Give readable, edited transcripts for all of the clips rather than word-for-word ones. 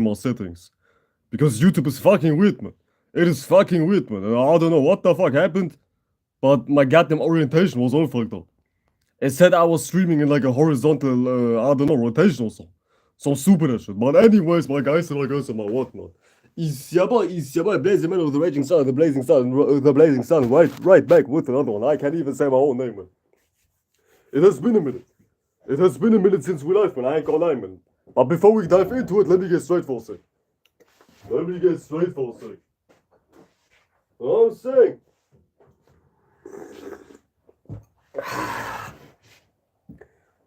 more settings. Because YouTube is fucking weird, man. It is fucking weird, man. And I don't know what the fuck happened, but my goddamn orientation was all fucked up. It said I was streaming in like a horizontal, I don't know, rotation or so. Some stupid shit. But anyways, my guys, like us and my whatnot. It's your boy, Blazing Man of the Raging Sun, the Blazing Sun, right back with another one. I can't even say my own name, man. It has been a minute. It has been a minute since we live, man. I ain't gonna lie, man. But before we dive into it, let me get straight for a sec. Let me get straight for a sec. You know what I'm saying?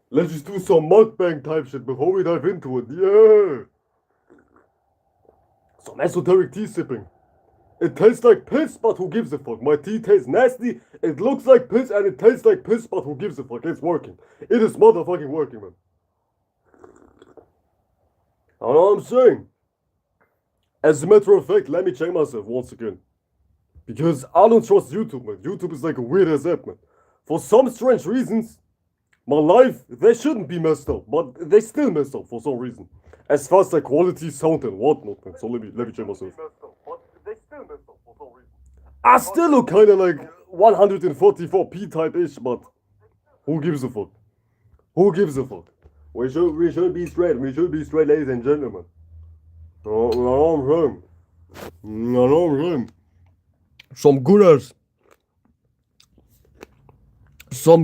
Let's just do some mukbang type shit before we dive into it. Yeah! Some esoteric tea sipping. It tastes like piss, but who gives a fuck? My tea tastes nasty, it looks like piss, and it tastes like piss, but who gives a fuck? It's working. It is motherfucking working, man. I know what I'm saying. As a matter of fact, let me check myself once again. Because I don't trust YouTube, man. YouTube is like a weird ass app, man. For some strange reasons, my life, they shouldn't be messed up, but they still messed up for some reason. As far as like quality, sound and whatnot, man. So let me check myself. I still look kinda like 144p type-ish, but who gives a fuck? Who gives a fuck? We should be straight, ladies and gentlemen. No, I'm saying. Some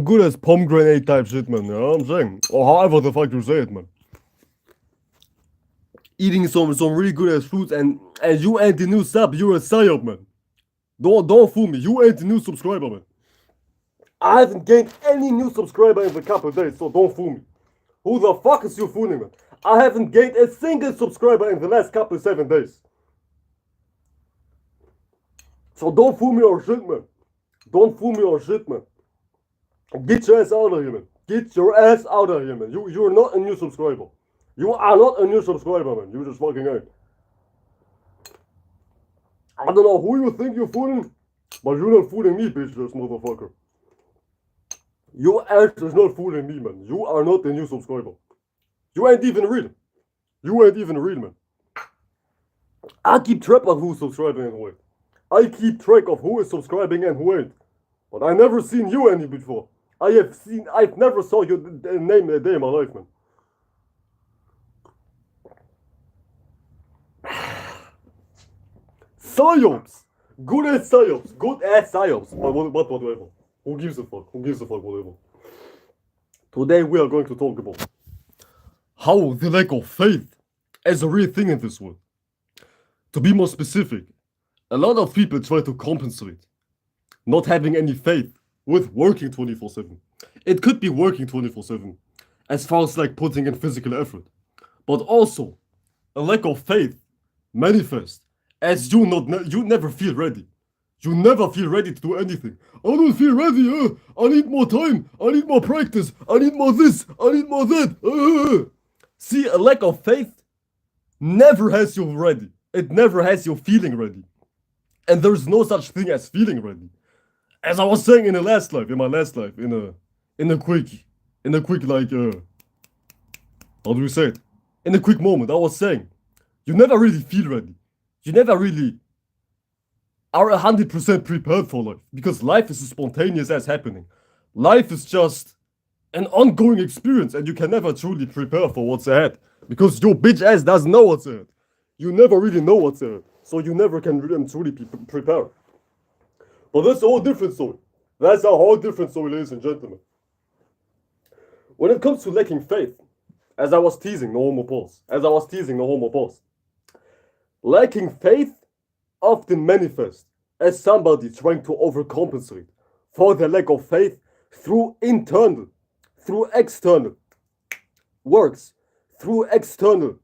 good as pomegranate type shit, man. You know what I'm saying? Or however the fuck you say it, man. Eating some really good ass fruits, and you ain't the new sub, you're a psyop, man. Don't fool me. You ain't the new subscriber, man. I haven't gained any new subscriber in a couple of days, so don't fool me. Who the fuck is you fooling, man? I haven't gained a single subscriber in the last couple of 7 days. So don't fool me or shit, man. Don't fool me or shit, man. Get your ass out of here, man. Get your ass out of here, man. You're not a new subscriber. You are not a new subscriber, man. You just fucking ain't. I don't know who you think you're fooling, but you're not fooling me, bitch, ass motherfucker. Your ass is not fooling me, man. You are not a new subscriber. You ain't even real. You ain't even real, man. I keep track of who's subscribing and who ain't. I keep track of who is subscribing and who ain't. But I never seen you any before. I've never saw your name a day in my life, man. Psyops! Good ass psyops. Good ass psyops. But whatever. Who gives a fuck? Who gives a fuck? Whatever. Today we are going to talk about how the lack of faith is a real thing in this world. To be more specific, a lot of people try to compensate not having any faith with working 24/7. It could be working 24/7 as far as like putting in physical effort. But also, a lack of faith manifests as you never feel ready. You never feel ready to do anything. I don't feel ready, I need more time, I need more practice, I need more this, I need more that. See, a lack of faith never has you ready. It never has you feeling ready. And there's no such thing as feeling ready. As I was saying in my last life, in a quick like, how do we say it? In a quick moment, I was saying, you never really feel ready. You never really are 100% prepared for life, because life is spontaneous as happening. Life is just an ongoing experience, and you can never truly prepare for what's ahead, because your bitch ass doesn't know what's ahead. You never really know what's ahead, so you never can really truly prepare. But that's a whole different story. That's a whole different story, ladies and gentlemen. When it comes to lacking faith, as I was teasing, no homo pause. Lacking faith often manifests as somebody trying to overcompensate for the lack of faith through external works, through external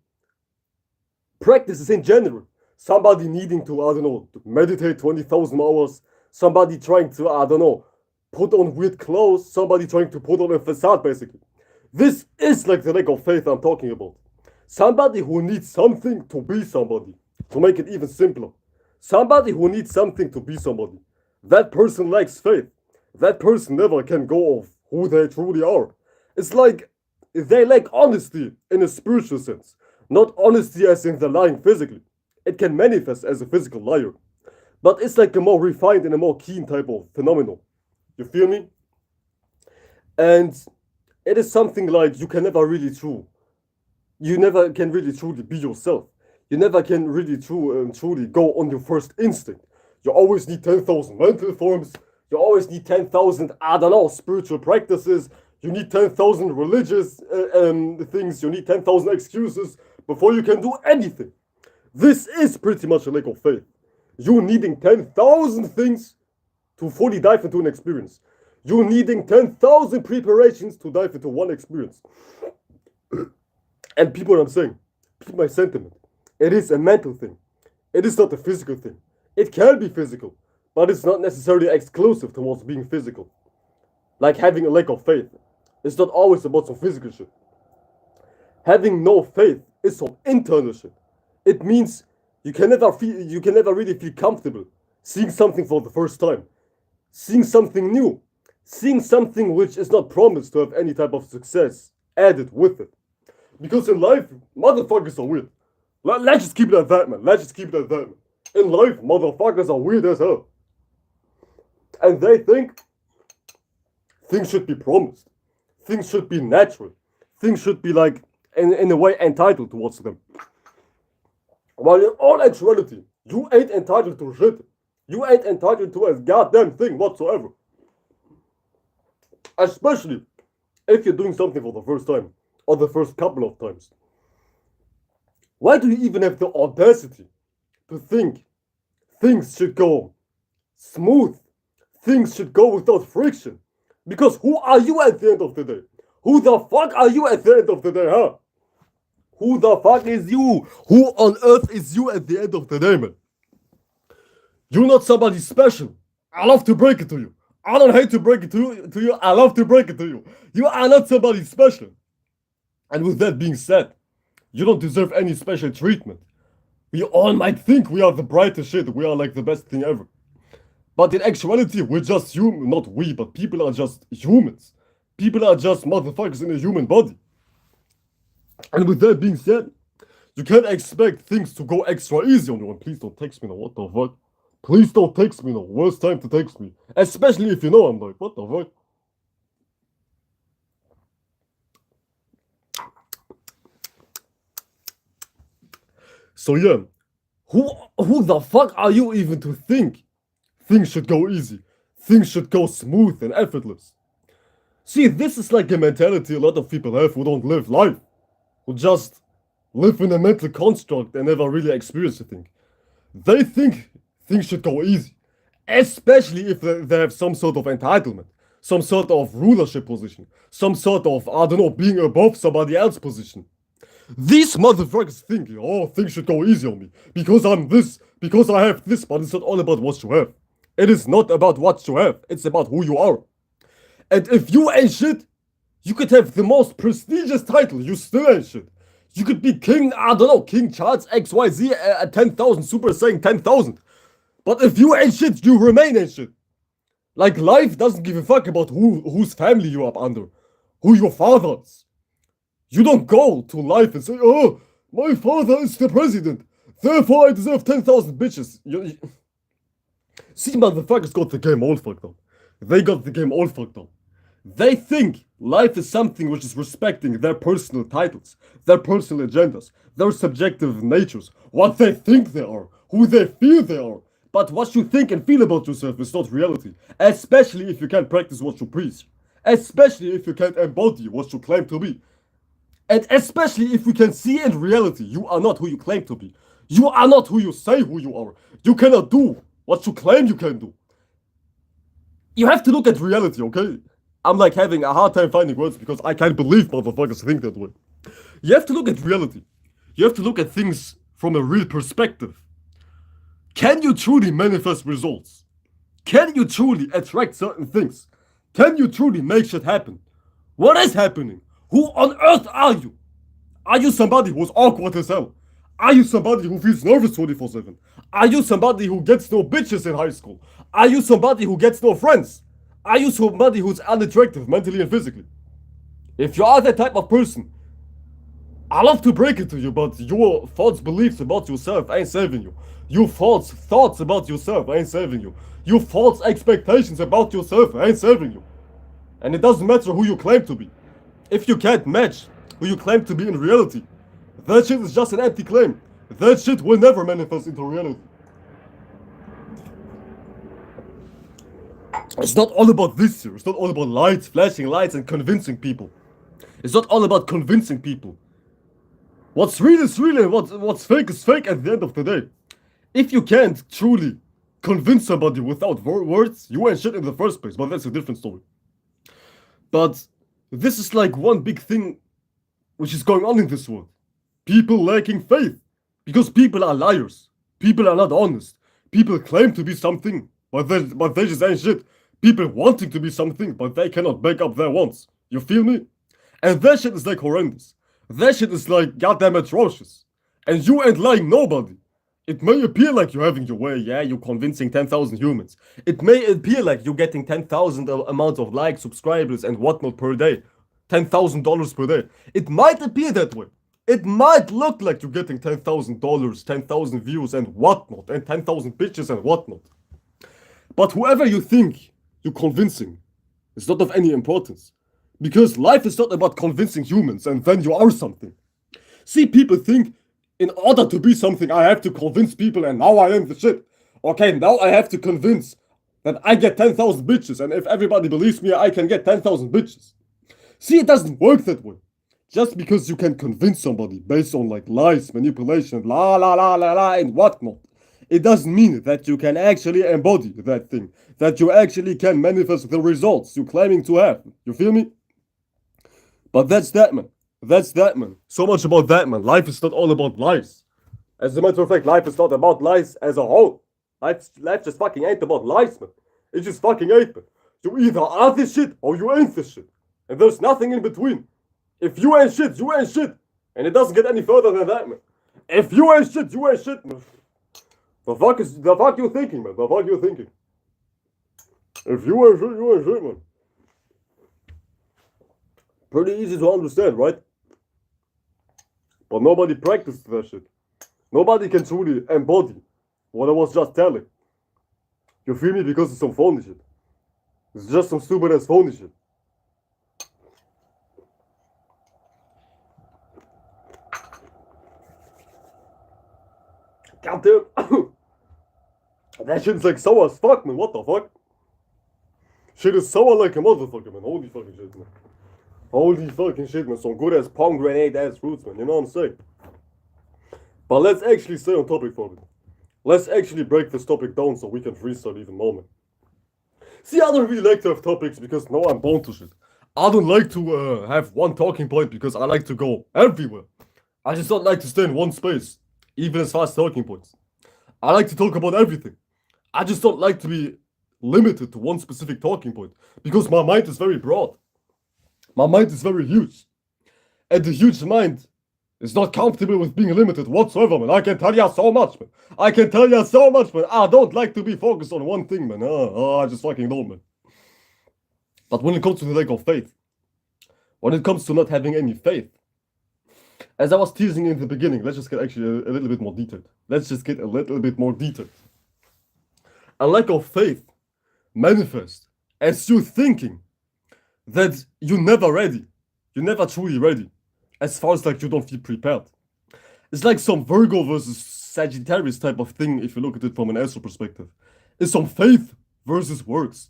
practices in general. Somebody needing to, I don't know, to meditate 20,000 hours, somebody trying to, I don't know, put on weird clothes, somebody trying to put on a facade, basically. This is like the lack of faith I'm talking about. Somebody who needs something to be somebody. To make it even simpler. Somebody who needs something to be somebody. That person lacks faith. That person never can go off who they truly are. It's like they lack honesty in a spiritual sense. Not honesty as in the lying physically. It can manifest as a physical liar. But it's like a more refined and a more keen type of phenomenon. You feel me? And it is something like you can never really true. You never can really truly be yourself. You never can really truly go on your first instinct. You always need 10,000 mental forms. You always need 10,000, I don't know, spiritual practices. You need 10,000 religious things. You need 10,000 excuses before you can do anything. This is pretty much a lack of faith. You needing 10,000 things to fully dive into an experience. You needing 10,000 preparations to dive into one experience. And people, what I'm saying, keep my sentiment. It is a mental thing. It is not a physical thing. It can be physical, but it's not necessarily exclusive towards being physical. Like having a lack of faith. It's not always about some physical shit. Having no faith is some internal shit. It means you can never really feel comfortable seeing something for the first time. Seeing something new. Seeing something which is not promised to have any type of success added with it. Because in life, motherfuckers are weird. Let's just keep it at that, man. Let's just keep it at that, man. In life, motherfuckers are weird as hell. And they think things should be promised. Things should be natural. Things should be like, in a way, entitled towards them. While in all actuality, you ain't entitled to shit. You ain't entitled to a goddamn thing whatsoever. Especially if you're doing something for the first time. Or the first couple of times. Why do you even have the audacity to think things should go smooth? Things should go without friction? Because who are you at the end of the day? Who the fuck are you at the end of the day, huh? Who the fuck is you? Who on earth is you at the end of the day, man? You're not somebody special. I love to break it to you. I don't hate to break it to you. I love to break it to you. You are not somebody special. And with that being said, you don't deserve any special treatment. We all might think we are the brightest shit, we are like the best thing ever. But in actuality, we're just human. Not we, but people are just humans. People are just motherfuckers in a human body. And with that being said, you can't expect things to go extra easy on you. And please don't text me now, what the fuck? Please don't text me now, worst time to text me. Especially if you know I'm like, what the fuck? So yeah, who the fuck are you even to think things should go easy? Things should go smooth and effortless. See, this is like a mentality a lot of people have who don't live life. Who just live in a mental construct and never really experience a thing. They think things should go easy. Especially if they have some sort of entitlement. Some sort of rulership position. Some sort of, I don't know, being above somebody else's position. These motherfuckers think, oh, things should go easy on me. Because I'm this, because I have this, but it's not all about what you have. It is not about what you have, it's about who you are. And if you ain't shit, you could have the most prestigious title, you still ain't shit. You could be King, I don't know, King Charles XYZ at 10,000, Super Saiyan 10,000. But if you ain't shit, you remain ain't shit. Like life doesn't give a fuck about whose family you're up under, who your father is. You don't go to life and say, oh, my father is the president, therefore I deserve 10,000 bitches. See, motherfuckers got the game all fucked up. They got the game all fucked up. They think life is something which is respecting their personal titles, their personal agendas, their subjective natures, what they think they are, who they feel they are. But what you think and feel about yourself is not reality, especially if you can't practice what you preach, especially if you can't embody what you claim to be. And especially if you can see in reality, you are not who you claim to be. You are not who you say who you are. You cannot do what you claim you can do. You have to look at reality, okay? I'm like having a hard time finding words because I can't believe motherfuckers think that way. You have to look at reality. You have to look at things from a real perspective. Can you truly manifest results? Can you truly attract certain things? Can you truly make shit happen? What is happening? Who on earth are you? Are you somebody who's awkward as hell? Are you somebody who feels nervous 24/7? Are you somebody who gets no bitches in high school? Are you somebody who gets no friends? Are you somebody who's unattractive mentally and physically? If you are that type of person, I love to break it to you, but your false beliefs about yourself ain't saving you. Your false thoughts about yourself ain't saving you. Your false expectations about yourself ain't saving you. And it doesn't matter who you claim to be. If you can't match who you claim to be in reality, that shit is just an empty claim. That shit will never manifest into reality. It's not all about this here. It's not all about lights, flashing lights, and convincing people. It's not all about convincing people. What's real is real, and what's fake is fake at the end of the day. If you can't truly convince somebody without words, you ain't shit in the first place, but that's a different story. But this is like one big thing which is going on in this world. People lacking faith. Because people are liars. People are not honest. People claim to be something, but they just ain't shit. People wanting to be something, but they cannot back up their wants. You feel me? And that shit is like horrendous. That shit is like goddamn atrocious. And you ain't lying nobody. It may appear like you're having your way, yeah, you're convincing 10,000 humans. It may appear like you're getting 10,000 amount of likes, subscribers, and whatnot per day. $10,000 per day. It might appear that way. It might look like you're getting $10,000, 10,000 views, and whatnot, and 10,000 pictures and whatnot. But whoever you think you're convincing is not of any importance. Because life is not about convincing humans and then you are something. See, people think, in order to be something, I have to convince people and now I am the shit. Okay, now I have to convince that I get 10,000 bitches, and if everybody believes me, I can get 10,000 bitches. See, it doesn't work that way. Just because you can convince somebody based on like lies, manipulation, la la la la la, and whatnot, it doesn't mean that you can actually embody that thing, that you actually can manifest the results you're claiming to have. You feel me? But that's that, man. That's that, man. So much about that, man. Life is not all about lies. As a matter of fact, life is not about lies as a whole. Life just fucking ain't about lies, man. It just fucking ain't, man. You either are this shit or you ain't this shit. And there's nothing in between. If you ain't shit, you ain't shit. And it doesn't get any further than that, man. If you ain't shit, you ain't shit, man. The fuck you thinking, man? The fuck you thinking? If you ain't shit, you ain't shit, man. Pretty easy to understand, right? But nobody practices that shit. Nobody can truly embody what I was just telling. You feel me? Because it's some phony shit. It's just some stupid ass phony shit. Goddamn. That shit's like sour as fuck, man. What the fuck? Shit is sour like a motherfucker, man. Holy fucking shit, man. Holy fucking shit, man. Some good ass pomegranate ass fruits, man. You know what I'm saying? But let's actually stay on topic for a bit. Let's actually break this topic down so we can freestyle even more, man. See, I don't really like to have topics because now I'm bound to shit. I don't like to have one talking point because I like to go everywhere. I just don't like to stay in one space, even as far as talking points. I like to talk about everything. I just don't like to be limited to one specific talking point because my mind is very broad. My mind is very huge. And the huge mind is not comfortable with being limited whatsoever, man. I can tell you so much, man. I can tell you so much, man. I don't like to be focused on one thing, man. I just fucking don't, man. But when it comes to the lack of faith, when it comes to not having any faith, as I was teasing in the beginning, let's just get actually a little bit more detailed. Let's just get a little bit more detailed. A lack of faith manifests as you thinking that you're never ready. You're never truly ready. As far as like you don't feel prepared. It's like some Virgo versus Sagittarius type of thing if you look at it from an astro perspective. It's some faith versus works.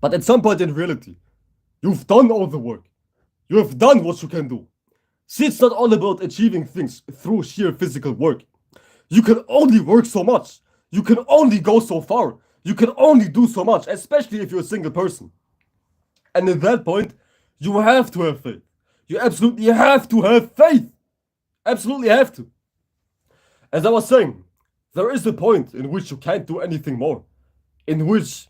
But at some point in reality, you've done all the work. You have done what you can do. See, it's not all about achieving things through sheer physical work. You can only work so much. You can only go so far. You can only do so much, especially if you're a single person. And at that point, you have to have faith. You absolutely have to have faith. Absolutely have to. As I was saying, there is a point in which you can't do anything more. In which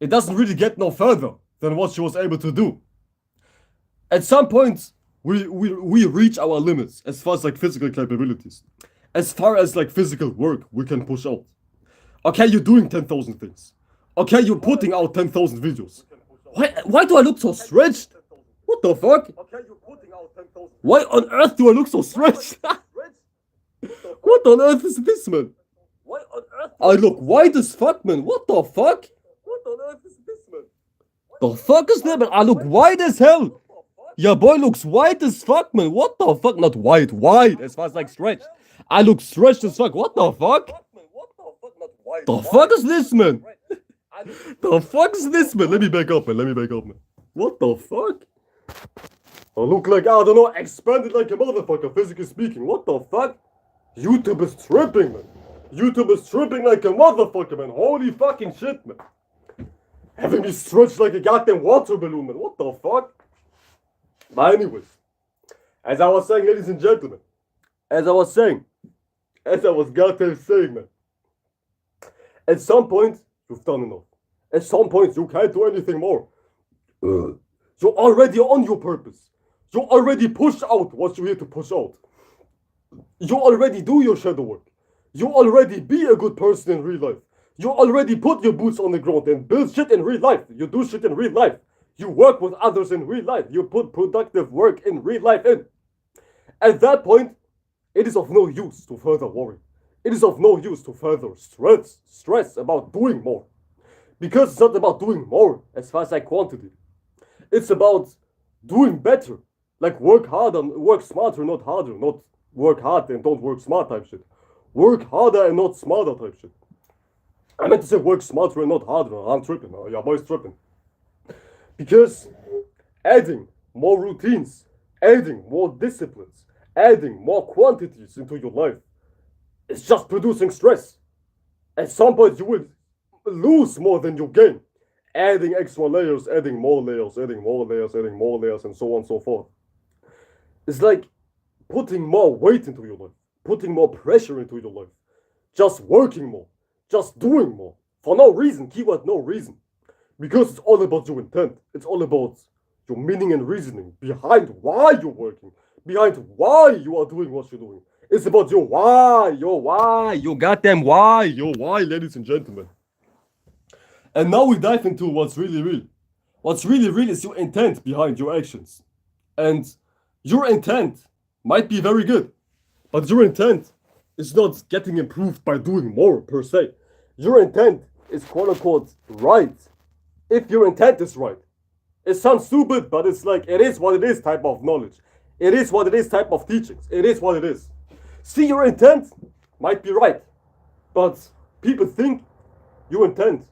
it doesn't really get no further than what she was able to do. At some point, we reach our limits as far as like physical capabilities. As far as like physical work we can push out. Okay, you're doing 10,000 things. Okay, you're putting out 10,000 videos. Why do I look so stretched? What the fuck? Okay, you're putting out 10,000. Why on earth do I look so stretched? What on earth is this, man? Why on earth? I look white as fuck, man. What the fuck? What on earth is this, man? The fuck is that, man? I look white as hell. Your boy looks white as fuck, man. What the fuck? Not white, white, as far as like stretched. I look stretched as fuck. What the fuck? The fuck is this, man? The fuck is this, man? Let me back up, man. Let me back up, man. What the fuck? I look like, I don't know, expanded like a motherfucker, physically speaking. What the fuck? YouTube is tripping, man. YouTube is tripping like a motherfucker, man. Holy fucking shit, man. Having me stretched like a goddamn water balloon, man. What the fuck? But anyways, as I was saying, ladies and gentlemen, as I was goddamn saying, man, at some point, you've done enough. At some point, you can't do anything more. You're already on your purpose. You already push out what you're here to push out. You already do your shadow work. You already be a good person in real life. You already put your boots on the ground and build shit in real life. You do shit in real life. You work with others in real life. You put productive work in real life in. At that point, it is of no use to further worry. It is of no use to further stress about doing more. Because it's not about doing more as far as like quantity. It's about doing better. Like work harder, work smarter, not harder. Not work hard and don't work smart type shit. Work harder and not smarter type shit. I meant to say work smarter and not harder. I'm tripping. Your boy's tripping. Because adding more routines, adding more disciplines, adding more quantities into your life is just producing stress. At some point you will lose more than you gain. Adding extra layers, adding more layers, adding more layers, adding more layers, and so on and so forth. It's like putting more weight into your life, putting more pressure into your life, just working more, just doing more, for no reason, keyword no reason. Because it's all about your intent. It's all about your meaning and reasoning behind why you're working, behind why you are doing what you're doing. It's about your why, your goddamn why, ladies and gentlemen. And now we dive into what's really real. What's really real is your intent behind your actions. And your intent might be very good, but your intent is not getting improved by doing more per se. Your intent is quote unquote right. If your intent is right. It sounds stupid, but it's like it is what it is type of knowledge. It is what it is type of teachings. It is what it is. See, your intent might be right, but people think your intent,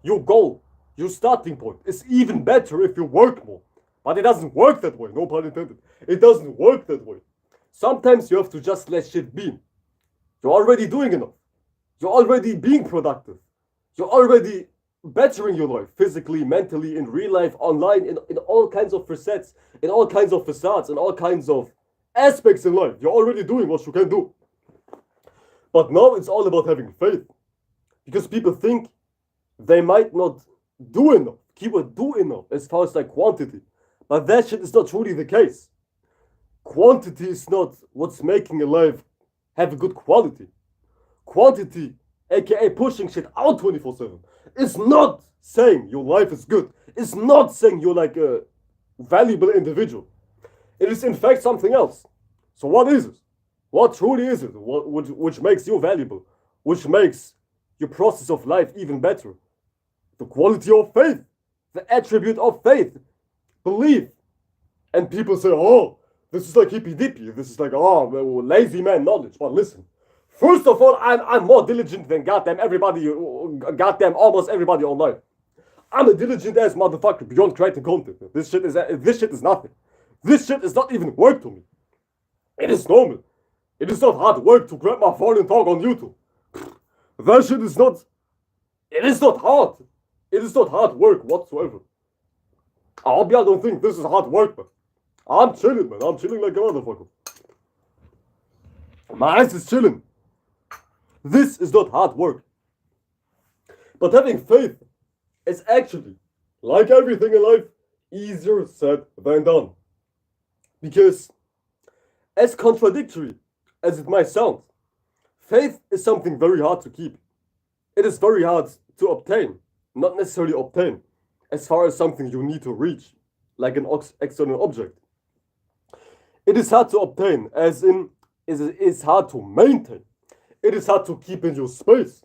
your goal, your starting point is even better if you work more. But it doesn't work that way, no pun intended. It doesn't work that way. Sometimes you have to just let shit be. You're already doing enough. You're already being productive. You're already bettering your life physically, mentally, in real life, online, in all kinds of facets, in all kinds of facades, in all kinds of aspects in life. You're already doing what you can do. But now it's all about having faith. Because people think they might not do enough. Keyword do enough as far as like quantity. But that shit is not truly the case. Quantity is not what's making a life have a good quality. Quantity, aka pushing shit out 24/7, is not saying your life is good. It's not saying you're like a valuable individual. It is in fact something else. So what is it? What truly is it? Which makes you valuable? Which makes your process of life even better? The quality of faith. The attribute of faith. Belief. And people say, oh, this is like hippy dippy. This is like, oh, lazy man knowledge. But listen, first of all, I'm more diligent than goddamn everybody, goddamn almost everybody online. I'm a diligent ass motherfucker beyond creating content. This shit is nothing. This shit is not even work to me. It is normal. It is not hard work to grab my phone and talk on YouTube. That shit is not. It is not hard. It is not hard work whatsoever. I hope y'all don't think this is hard work, man. I'm chilling, man. I'm chilling like a motherfucker. My ass is chilling. This is not hard work. But having faith is actually, like everything in life, easier said than done. Because, as contradictory as it might sound, faith is something very hard to keep. It is very hard to obtain, not necessarily obtain, as far as something you need to reach. like an external object. It is hard to obtain, as in, it is hard to maintain. It is hard to keep in your space.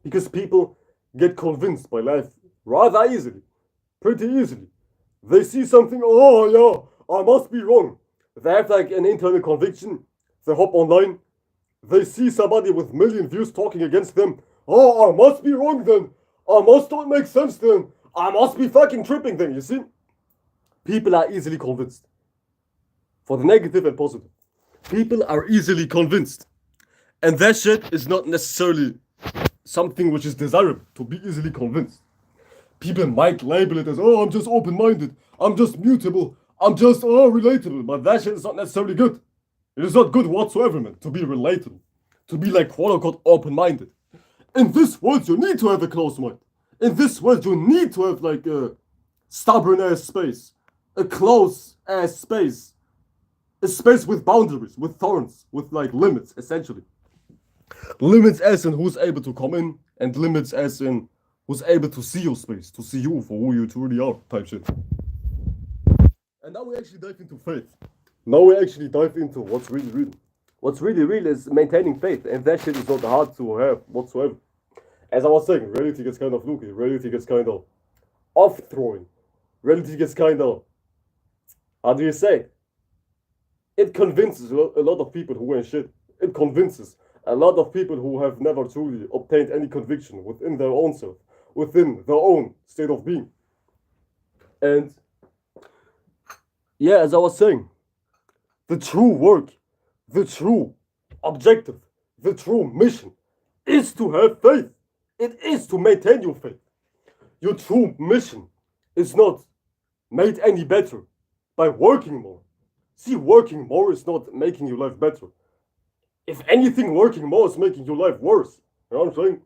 Because people get convinced by life rather easily, pretty easily. They see something, oh yeah, I must be wrong. They have like an internal conviction. They hop online. They see somebody with million views talking against them. Oh, I must be wrong then. I must not make sense then. I must be fucking tripping then, you see? People are easily convinced. For the negative and positive. People are easily convinced. And that shit is not necessarily something which is desirable, to be easily convinced. People might label it as, oh, I'm just open-minded. I'm just mutable. I'm just, relatable. But that shit is not necessarily good. It is not good whatsoever, man, to be relatable. To be like, quote-unquote, open-minded. In this world, you need to have a closed mind. In this world, you need to have, like, a stubborn-ass space. A close-ass space. A space with boundaries, with thorns, with, like, limits, essentially. Limits as in who's able to come in, and limits as in who's able to see your space, to see you for who you truly are, type shit. And now we actually dive into faith. Now we actually dive into what's really real. What's really real is maintaining faith, and that shit is not hard to have whatsoever. As I was saying, reality gets kind of fluky, reality gets kind of off-throwing, reality gets kind of, how do you say? It convinces a lot of people who ain't shit. It convinces a lot of people who have never truly obtained any conviction within their own self, within their own state of being. And yeah, as I was saying, the true work, the true objective, the true mission is to have faith. It is to maintain your faith. Your true mission is not made any better by working more. See, working more is not making your life better. If anything, working more is making your life worse. You know what I'm saying?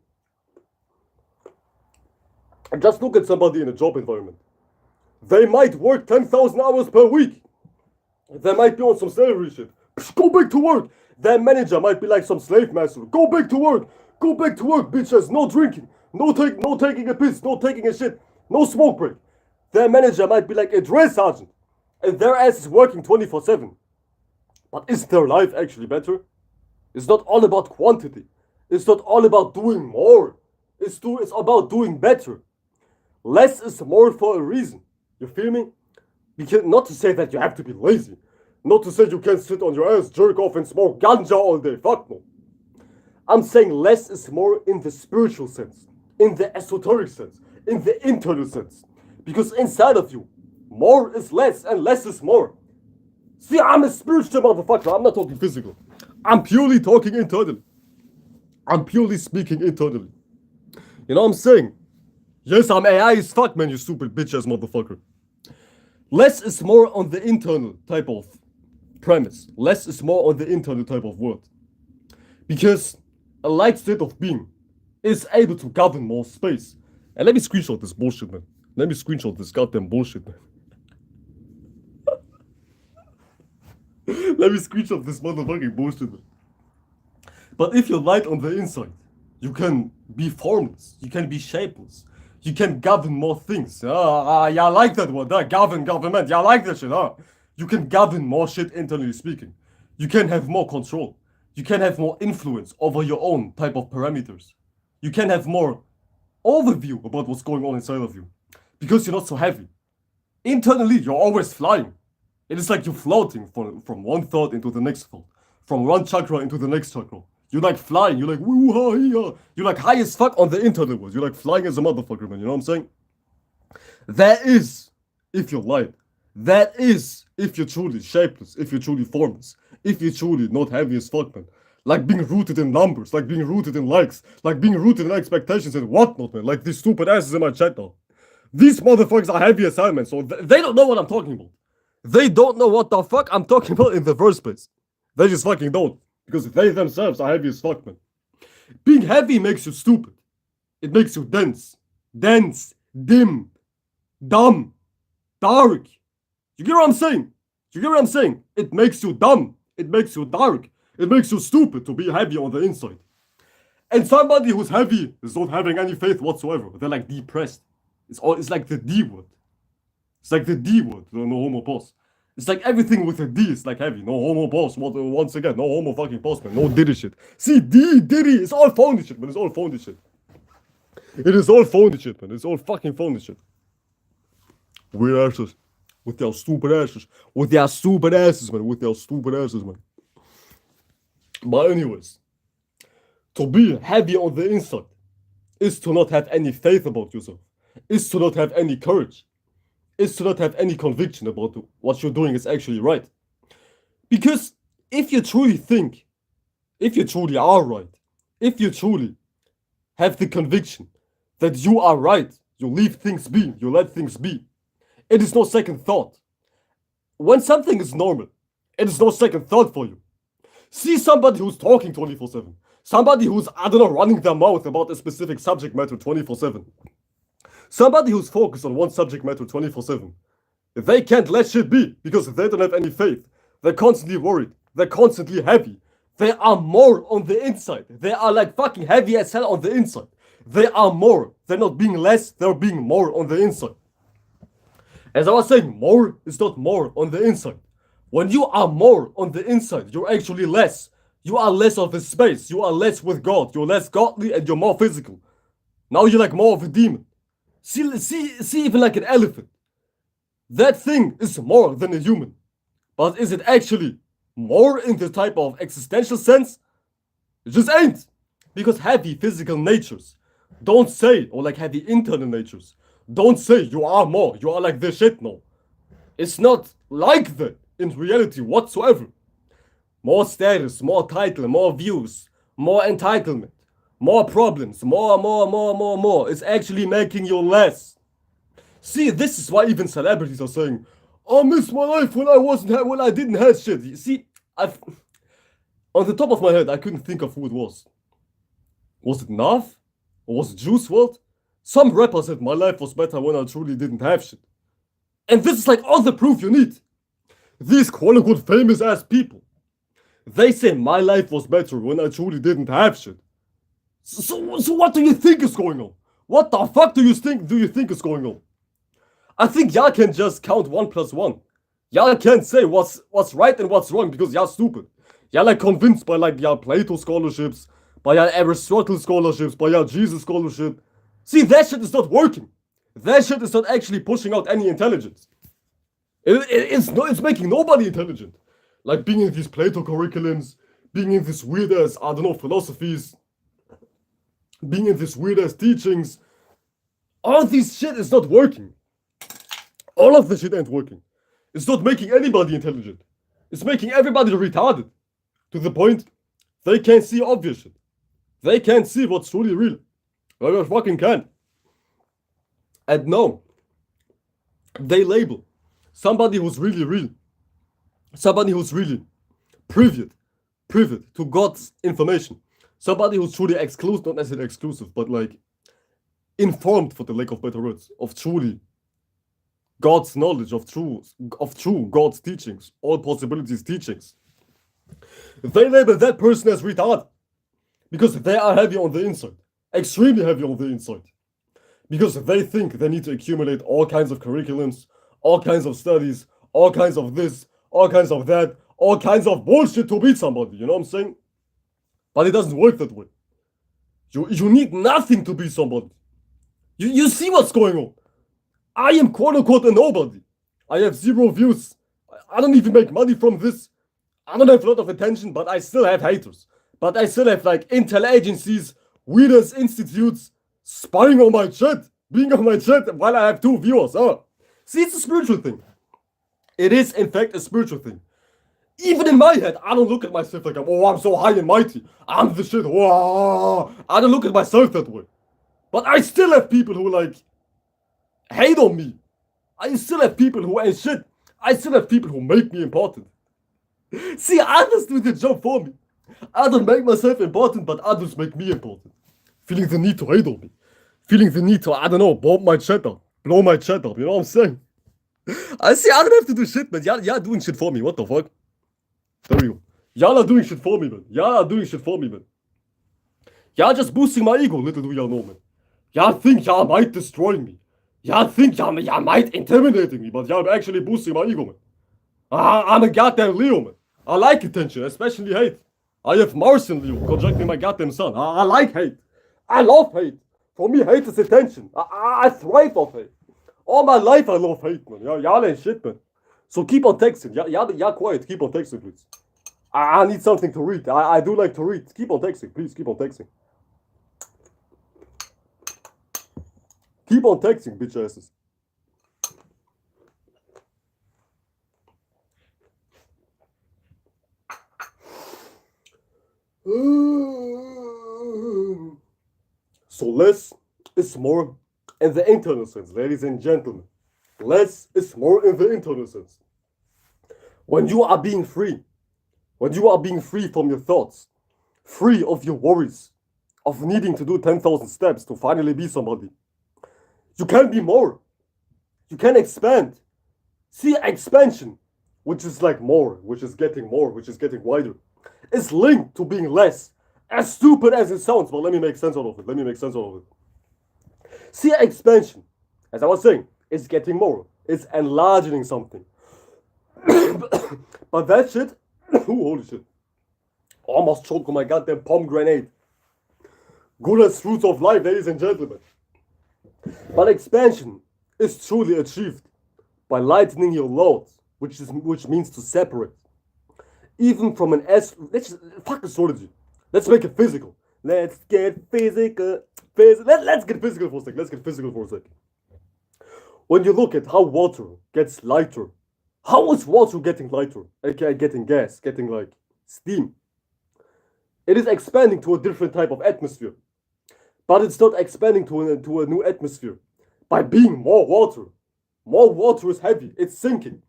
And just look at somebody in a job environment. They might work 10,000 hours per week. They might be on some salary shit. Go back to work. Their manager might be like some slave master. Go back to work. Go back to work, bitches. No drinking. No taking a piss. No taking a shit. No smoke break. Their manager might be like a drill sergeant. And their ass is working 24/7. But is their life actually better? It's not all about quantity. It's not all about doing more. It's about doing better. Less is more for a reason. You feel me? Because not to say that you have to be lazy. Not to say you can sit on your ass, jerk off and smoke ganja all day. Fuck no. I'm saying less is more in the spiritual sense. In the esoteric sense. In the internal sense. Because inside of you, more is less and less is more. See, I'm a spiritual motherfucker. I'm not talking physical. I'm purely talking internally. I'm purely speaking internally. You know what I'm saying? Yes, I'm AI as fuck, man, you stupid bitch-ass motherfucker. Less is more on the internal type of premise. Less is more on the internal type of word. Because a light state of being is able to govern more space. And let me screenshot this bullshit, man. Let me screenshot this goddamn bullshit, man. Let me screenshot this motherfucking bullshit, man. But if you're light on the inside, you can be formless, you can be shapeless, you can govern more things. Yeah, I like that word, government, yeah, I like that shit, You can govern more shit internally speaking. You can have more control. You can have more influence over your own type of parameters. You can have more overview about what's going on inside of you. Because you're not so heavy. Internally, you're always flying. It is like you're floating from one thought into the next thought. From one chakra into the next chakra. You're like flying, you're like woo-ha-hee-ha. You're like high as fuck on the internal world. You're like flying as a motherfucker, man, you know what I'm saying? That is if you're light. That is if you're truly shapeless, if you're truly formless, if you're truly not heavy as fuck, man. Like being rooted in numbers, like being rooted in likes, like being rooted in expectations and whatnot, man. Like these stupid asses in my chat now. These motherfuckers are heavy as hell, man, so they don't know what I'm talking about. They don't know what the fuck I'm talking about in the first place. They just fucking don't. Because they themselves are heavy as fuck, man. Being heavy makes you stupid. It makes you dense, dim, dumb, dark. You get what I'm saying? You get what I'm saying? It makes you dumb. It makes you dark. It makes you stupid to be heavy on the inside. And somebody who's heavy is not having any faith whatsoever. They're like depressed. It's like the D word. It's like the D word, the no homo boss. It's like everything with a D is like heavy. No homo boss. Once again, no homo fucking boss, man. No Diddy shit. See, Diddy, it's all phony shit, man. It's all phony shit. It is all phony shit, man. It's all fucking phony shit. Weird asses. With their stupid asses. With their stupid asses, man. With their stupid asses, man. But anyways, to be heavy on the inside is to not have any faith about yourself. Is to not have any courage. Is to not have any conviction about what you're doing is actually right. Because if you truly think, if you truly are right, if you truly have the conviction that you are right, you leave things be, you let things be, it is no second thought. When something is normal, it is no second thought for you. See somebody who's talking 24/7, somebody who's, I don't know, running their mouth about a specific subject matter 24/7. Somebody who's focused on one subject matter 24/7. They can't let shit be because they don't have any faith. They're constantly worried. They're constantly happy. They are more on the inside. They are like fucking heavy as hell on the inside. They are more. They're not being less, they're being more on the inside. As I was saying, more is not more on the inside. When you are more on the inside, you're actually less. You are less of a space. You are less with God. You're less godly and you're more physical. Now you're like more of a demon. See even like an elephant. That thing is more than a human. But is it actually more in the type of existential sense? It just ain't. Because heavy physical natures don't say, or like heavy internal natures, don't say you are more, you are like this shit, no. It's not like that in reality whatsoever. More status, more title, more views, more entitlement, more problems, more. It's actually making you less. See, this is why even celebrities are saying, I miss my life when I didn't have shit. You see, on the top of my head, I couldn't think of who it was. Was it Nav? Or was it Juice WRLD? Some rapper said my life was better when I truly didn't have shit. And this is like all the proof you need. These quote-unquote famous ass people, they say my life was better when I truly didn't have shit. So what do you think is going on? What the fuck do you think is going on? I think y'all can just count 1 + 1. Y'all can't say what's right and what's wrong because y'all stupid. Y'all like convinced by like y'all Plato scholarships, by y'all Aristotle scholarships, by y'all Jesus scholarship. See, that shit is not working. That shit is not actually pushing out any intelligence. It's making nobody intelligent. Like being in these Plato curriculums, being in these weird ass, I don't know, philosophies, being in these weird ass teachings. All this shit is not working. All of this shit ain't working. It's not making anybody intelligent. It's making everybody retarded. To the point, they can't see obvious shit. They can't see what's truly real. They fucking can't. And no, they label somebody who's really real, somebody who's really privy to God's information, somebody who's truly exclusive, not necessarily exclusive, but like informed, for the lack of better words, of truly God's knowledge, of true God's teachings, all possibilities teachings. They label that person as retarded because they are heavy on the inside, extremely heavy on the inside, because they think they need to accumulate all kinds of curriculums, all kinds of studies, all kinds of this, all kinds of that, all kinds of bullshit to beat somebody, you know what I'm saying? But it doesn't work that way. You need nothing to beat somebody. You see what's going on. I am quote-unquote a nobody. I have 0 views. I don't even make money from this. I don't have a lot of attention, but I still have haters. But I still have like intel agencies, weird institutes, spying on my chat, being on my chat while I have 2 viewers. Oh. See, it's a spiritual thing. It is, in fact, a spiritual thing. Even in my head, I don't look at myself like, I'm so high and mighty. I'm the shit. Whoa. I don't look at myself that way. But I still have people who like hate on me. I still have people who ain't shit. I still have people who make me important. See, others do the job for me. I don't make myself important, but others make me important. Feeling the need to hate on me. Feeling the need to, I don't know, bomb my chat up. Blow my chat up, you know what I'm saying? I don't have to do shit, man. Y'all doing shit for me. What the fuck? There we go. Y'all are doing shit for me, man. Y'all just boosting my ego, little do y'all know, man. Y'all think y'all might destroy me. Yeah, I think you might intimidating me, but you're actually boosting my ego, man. I'm a goddamn Leo, man. I like attention, especially hate. I have Mars in Leo, conjuncting my goddamn sun. I like hate. I love hate. For me, hate is attention. I thrive off hate. All my life, I love hate, man. Y'all ain't shit, man. So keep on texting. Y'all quiet. Keep on texting, please. I need something to read. I do like to read. Keep on texting, please. Keep on texting. Keep on texting, bitch asses. So less is more in the internal sense, ladies and gentlemen. Less is more in the internal sense. When you are being free, when you are being free from your thoughts, free of your worries, of needing to do 10,000 steps to finally be somebody, you can be more. You can expand. See, expansion, which is like more, which is getting wider, is linked to being less. As stupid as it sounds, but let me make sense out of it. See, expansion, as I was saying, is getting more. It's enlarging something. But that shit, holy shit. Almost choked on my goddamn pomegranate. Good as fruits of life, ladies and gentlemen. But expansion is truly achieved by lightening your load, which means to separate. Even from an fuck astrology. Let's make it physical. Let's get physical. Let's get physical for a sec. When you look at how water gets lighter, how is water getting lighter? aka getting gas, getting like steam. It is expanding to a different type of atmosphere. But it's not expanding to a new atmosphere. By being more water. More water is heavy, it's sinking.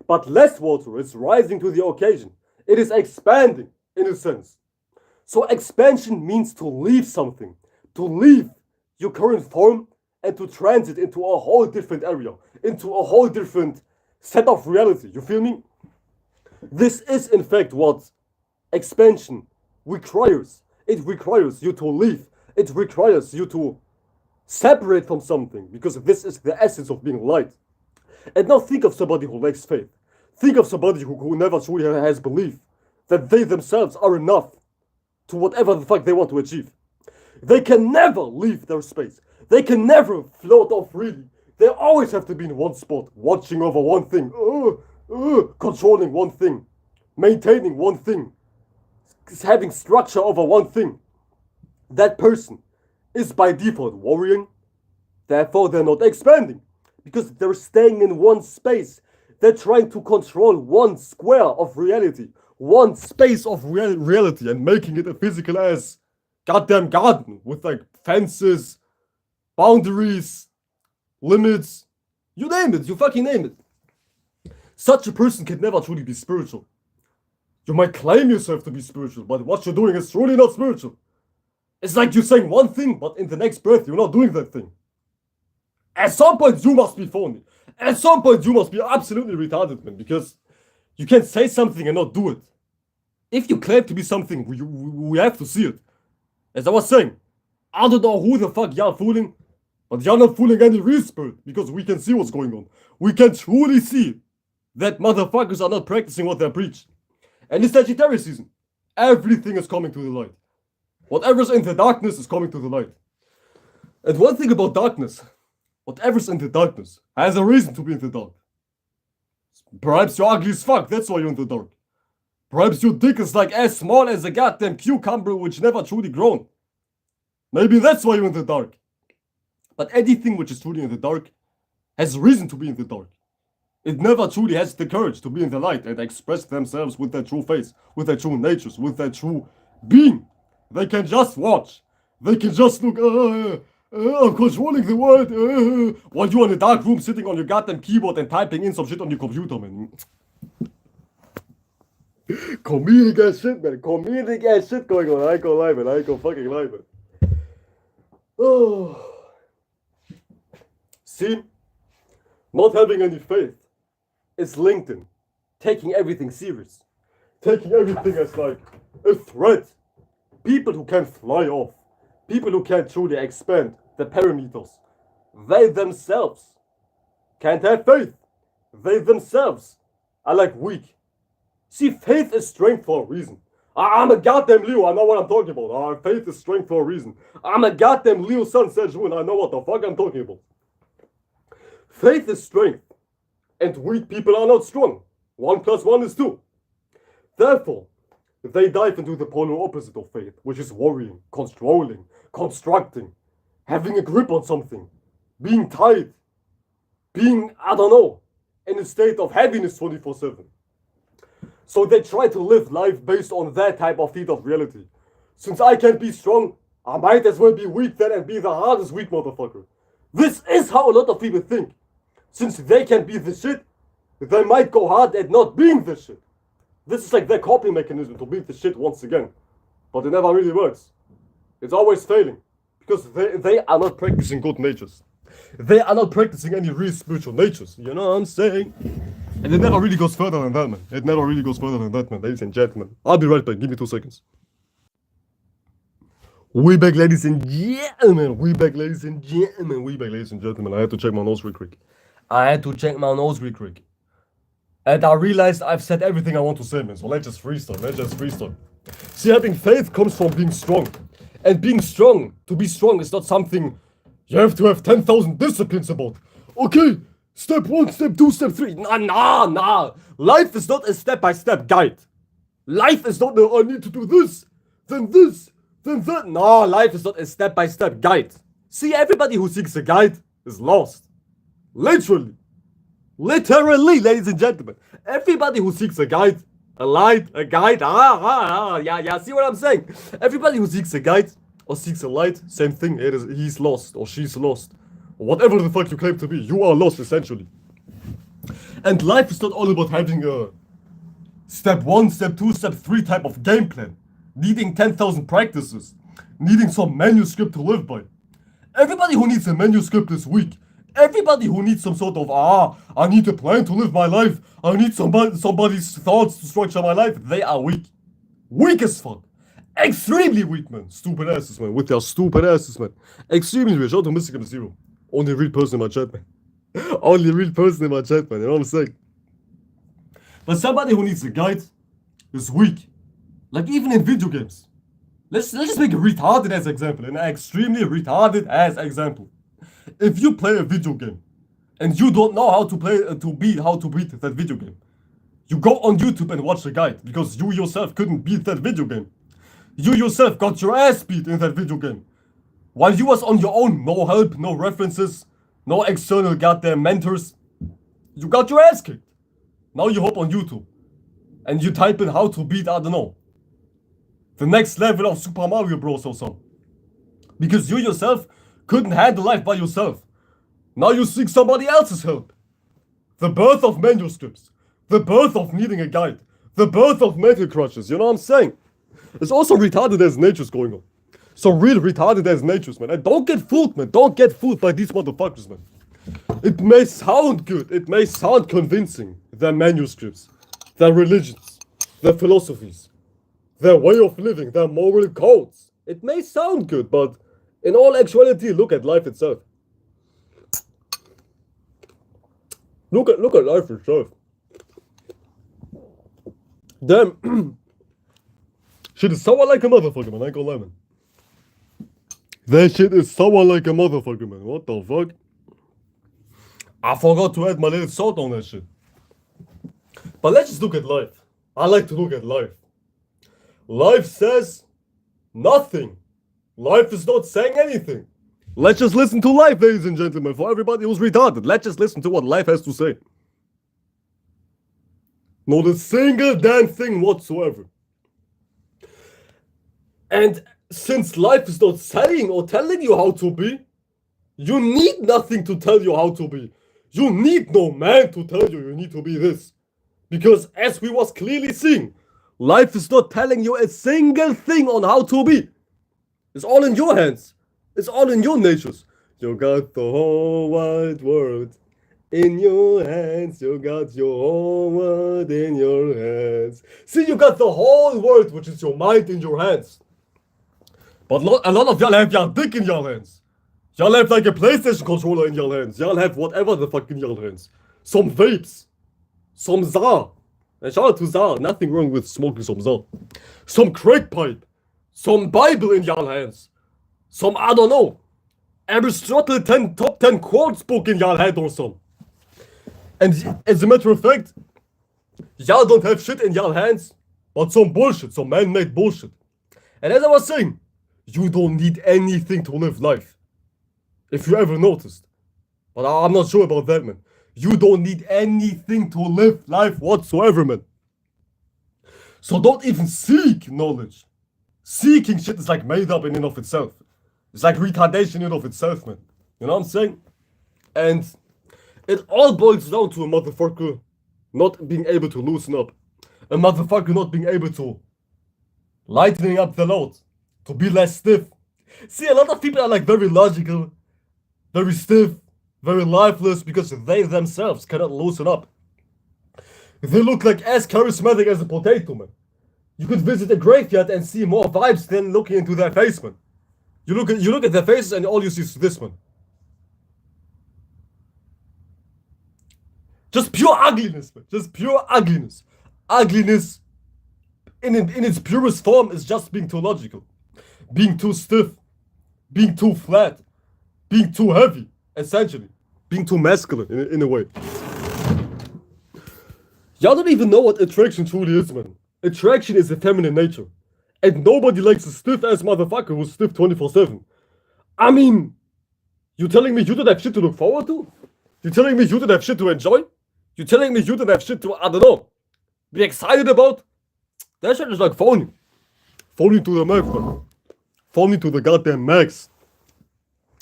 But less water is rising to the occasion. It is expanding, in a sense. So expansion means to leave something. To leave your current form and to transit into a whole different area. Into a whole different set of reality. You feel me? This is in fact what expansion requires. It requires you to leave. It requires you to separate from something. Because this is the essence of being light. And now think of somebody who lacks faith. Think of somebody who never truly has belief that they themselves are enough to whatever the fuck they want to achieve. They can never leave their space. They can never float off freely. They always have to be in one spot, watching over one thing, controlling one thing, maintaining one thing, having structure over one thing. That person is by default worrying, therefore they're not expanding. Because they're staying in one space. They're trying to control one square of reality. One space of reality and making it a physical as goddamn garden with like fences, boundaries, limits. You name it, you fucking name it. Such a person can never truly be spiritual. You might claim yourself to be spiritual, but what you're doing is truly not spiritual. It's like you're saying one thing, but in the next breath you're not doing that thing. At some point you must be phony. At some point you must be absolutely retarded, man, because you can't say something and not do it. If you claim to be something, we have to see it. As I was saying, I don't know who the fuck y'all fooling, but y'all not fooling any real spirit, because we can see what's going on. We can truly see that motherfuckers are not practicing what they preach. And it's Sagittarius season. Everything is coming to the light. Whatever's in the darkness is coming to the light. And one thing about darkness, whatever's in the darkness has a reason to be in the dark. Perhaps you're ugly as fuck, that's why you're in the dark. Perhaps your dick is like as small as a goddamn cucumber which never truly grown. Maybe that's why you're in the dark. But anything which is truly in the dark has reason to be in the dark. It never truly has the courage to be in the light and express themselves with their true face, with their true natures, with their true being. They can just watch. They can just look, I'm controlling the world, while you're in a dark room sitting on your goddamn keyboard and typing in some shit on your computer, man. Comedic ass shit, man. Comedic ass shit going on. I ain't gonna lie, man. I ain't gonna fucking lie, man. Oh. See? Not having any faith is LinkedIn. Taking everything serious. Taking everything as like a threat. People who can fly off. People who can't truly expand the parameters they themselves can't have faith. They themselves are like weak. See, faith is strength for a reason. I'm a goddamn Leo, I know what I'm talking about. Faith is strength for a reason. I'm a goddamn Leo Sun Sejun, I know what the fuck I'm talking about. Faith is strength, and weak people are not strong. 1 + 1 is 2. Therefore, they dive into the polar opposite of faith, which is worrying, controlling, constructing, having a grip on something, being tied, being, I don't know, in a state of heaviness 24/7. So they try to live life based on that type of feat of reality. Since I can't be strong, I might as well be weak then and be the hardest weak motherfucker. This is how a lot of people think. Since they can be the shit, they might go hard at not being the shit. This is like their coping mechanism to beat the shit once again. But it never really works. It's always failing. Because they are not practicing good natures. They are not practicing any real spiritual natures. You know what I'm saying? And it never really goes further than that, man. It never really goes further than that, man. Ladies and gentlemen. I'll be right back. Give me 2 seconds. We back, ladies and gentlemen. We back, ladies and gentlemen. We back, ladies and gentlemen. I had to check my nose real quick. And I realized I've said everything I want to say, man. So let's just freestyle. See, having faith comes from being strong. And being strong, to be strong, is not something you have to have 10,000 disciplines about. Okay, step 1, step 2, step 3. Nah. Life is not a step-by-step guide. Life is not, I need to do this, then that. Nah, life is not a step-by-step guide. See, everybody who seeks a guide is lost. Literally, ladies and gentlemen. Everybody who seeks a guide, a guide, yeah, see what I'm saying? Everybody who seeks a guide or seeks a light, same thing, he's lost or she's lost. Or whatever the fuck you claim to be, you are lost essentially. And life is not all about having a step 1, step 2, step 3 type of game plan, needing 10,000 practices, needing some manuscript to live by. Everybody who needs a manuscript is weak. Everybody who needs some sort of, I need a plan to live my life, I need somebody's thoughts to structure my life, they are weak. Weak as fuck. Extremely weak, man. Stupid asses, man. With their stupid asses, man. Extremely weak. Shout out to Mystical Zero. Only real person in my chat, man. Only real person in my chat, man. You know what I'm saying? But somebody who needs a guide is weak. Like even in video games. Let's just make a retarded ass example. An extremely retarded ass example. If you play a video game and you don't know how to beat that video game, you go on YouTube and watch a guide because you yourself couldn't beat that video game. You yourself got your ass beat in that video game. While you was on your own, no help, no references, no external goddamn mentors, you got your ass kicked. Now you hop on YouTube and you type in how to beat, I don't know, the next level of Super Mario Bros. Or so. Because you yourself couldn't handle life by yourself. Now you seek somebody else's help. The birth of manuscripts. The birth of needing a guide. The birth of mental crutches. You know what I'm saying? There's also retarded as natures going on. So real retarded as natures, man. And don't get fooled, man. Don't get fooled by these motherfuckers, man. It may sound good. It may sound convincing. Their manuscripts. Their religions. Their philosophies. Their way of living. Their moral codes. It may sound good, but in all actuality, look at life itself. Look at life itself. Damn. Shit is sour like a motherfucker, man. I ain't gonna lie, man. That shit is sour like a motherfucker, man. What the fuck? I forgot to add my little salt on that shit. But let's just look at life. I like to look at life. Life says nothing. Life is not saying anything. Let's just listen to life, ladies and gentlemen. For everybody who's retarded, let's just listen to what life has to say. Not a single damn thing whatsoever. And since life is not saying or telling you how to be, you need nothing to tell you how to be. You need no man to tell you need to be this. Because as we was clearly seeing, life is not telling you a single thing on how to be. It's all in your hands. It's all in your natures. You got the whole wide world in your hands. You got your whole world in your hands. See, you got the whole world, which is your mind, in your hands. But a lot of y'all have your dick in your hands. Y'all have like a PlayStation controller in your hands. Y'all have whatever the fuck in your hands. Some vapes. Some Zar. And shout out to Zar. Nothing wrong with smoking some Zar. Some crack pipe. Some Bible in your hands. Some, I don't know, Aristotle top 10 quotes book in your head or some. And as a matter of fact, y'all don't have shit in your hands, but some bullshit, some man-made bullshit. And as I was saying, you don't need anything to live life. If you ever noticed. But I'm not sure about that, man. You don't need anything to live life whatsoever, man. So don't even seek knowledge. Seeking shit is like made up in and of itself. It's like retardation in and of itself, man. You know what I'm saying? And it all boils down to a motherfucker not being able to loosen up. A motherfucker not being able to lightening up the load. To be less stiff. See, a lot of people are like very logical, very stiff, very lifeless because they themselves cannot loosen up. They look like as charismatic as a potato, man. You could visit a graveyard and see more vibes than looking into their face, man. You look at their faces and all you see is this, man. Just pure ugliness, man. Just pure ugliness. Ugliness in its purest form is just being too logical. Being too stiff. Being too flat. Being too heavy, essentially. Being too masculine in a way. Y'all don't even know what attraction truly is, man. Attraction is a feminine nature. And nobody likes a stiff-ass motherfucker who's stiff 24/7. I mean, you telling me you don't have shit to look forward to? You telling me you don't have shit to enjoy? You telling me you don't have shit to, I don't know, be excited about? That shit is like phony. Phony to the max, man. Phony to the goddamn max.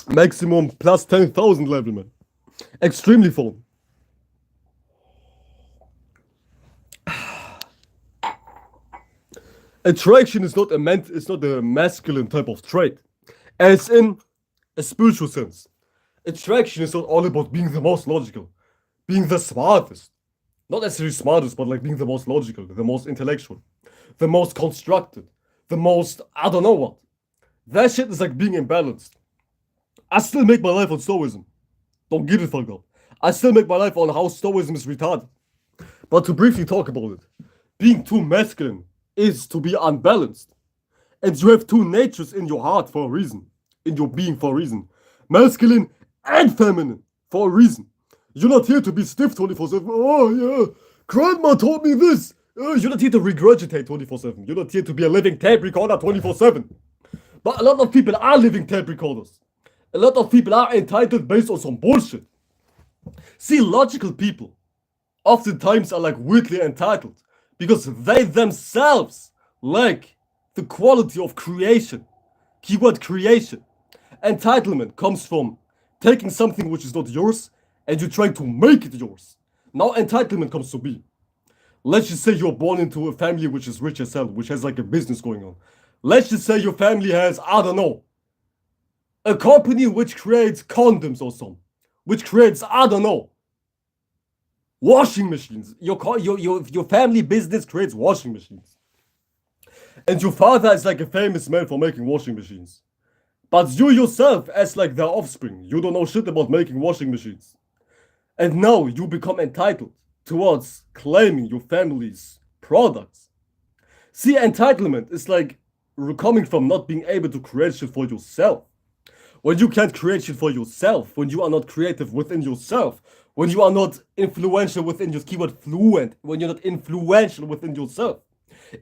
Maximum plus 10,000 level, man. Extremely phony. Attraction is not a masculine type of trait, as in a spiritual sense. Attraction is not all about being the most logical, being the smartest. Not necessarily smartest, but like being the most logical, the most intellectual, the most constructed, the most I don't know what. That shit is like being imbalanced. I still make my life on Stoicism. Don't get it fucked up. I still make my life on how Stoicism is retarded. But to briefly talk about it, being too masculine is to be unbalanced. And you have two natures in your heart for a reason. In your being for a reason. Masculine and feminine for a reason. You're not here to be stiff 24/7. Oh yeah, grandma taught me this. You're not here to regurgitate 24/7. You're not here to be a living tape recorder 24/7. But a lot of people are living tape recorders. A lot of people are entitled based on some bullshit. See, logical people oftentimes are like weirdly entitled because they themselves lack the quality of creation. Keyword creation. Entitlement comes from taking something which is not yours and you're trying to make it yours. Now entitlement comes to be. Let's just say you're born into a family which is rich as hell, which has like a business going on. Let's just say your family has, I don't know, a company which creates condoms or something, which creates, I don't know, washing machines. Your family business creates washing machines. And your father is like a famous man for making washing machines. But you yourself, as like their offspring, you don't know shit about making washing machines. And now you become entitled towards claiming your family's products. See, entitlement is like coming from not being able to create shit for yourself. When you can't create shit for yourself, when you are not creative within yourself, when you are not influential within your keyword fluent, when you're not influential within yourself.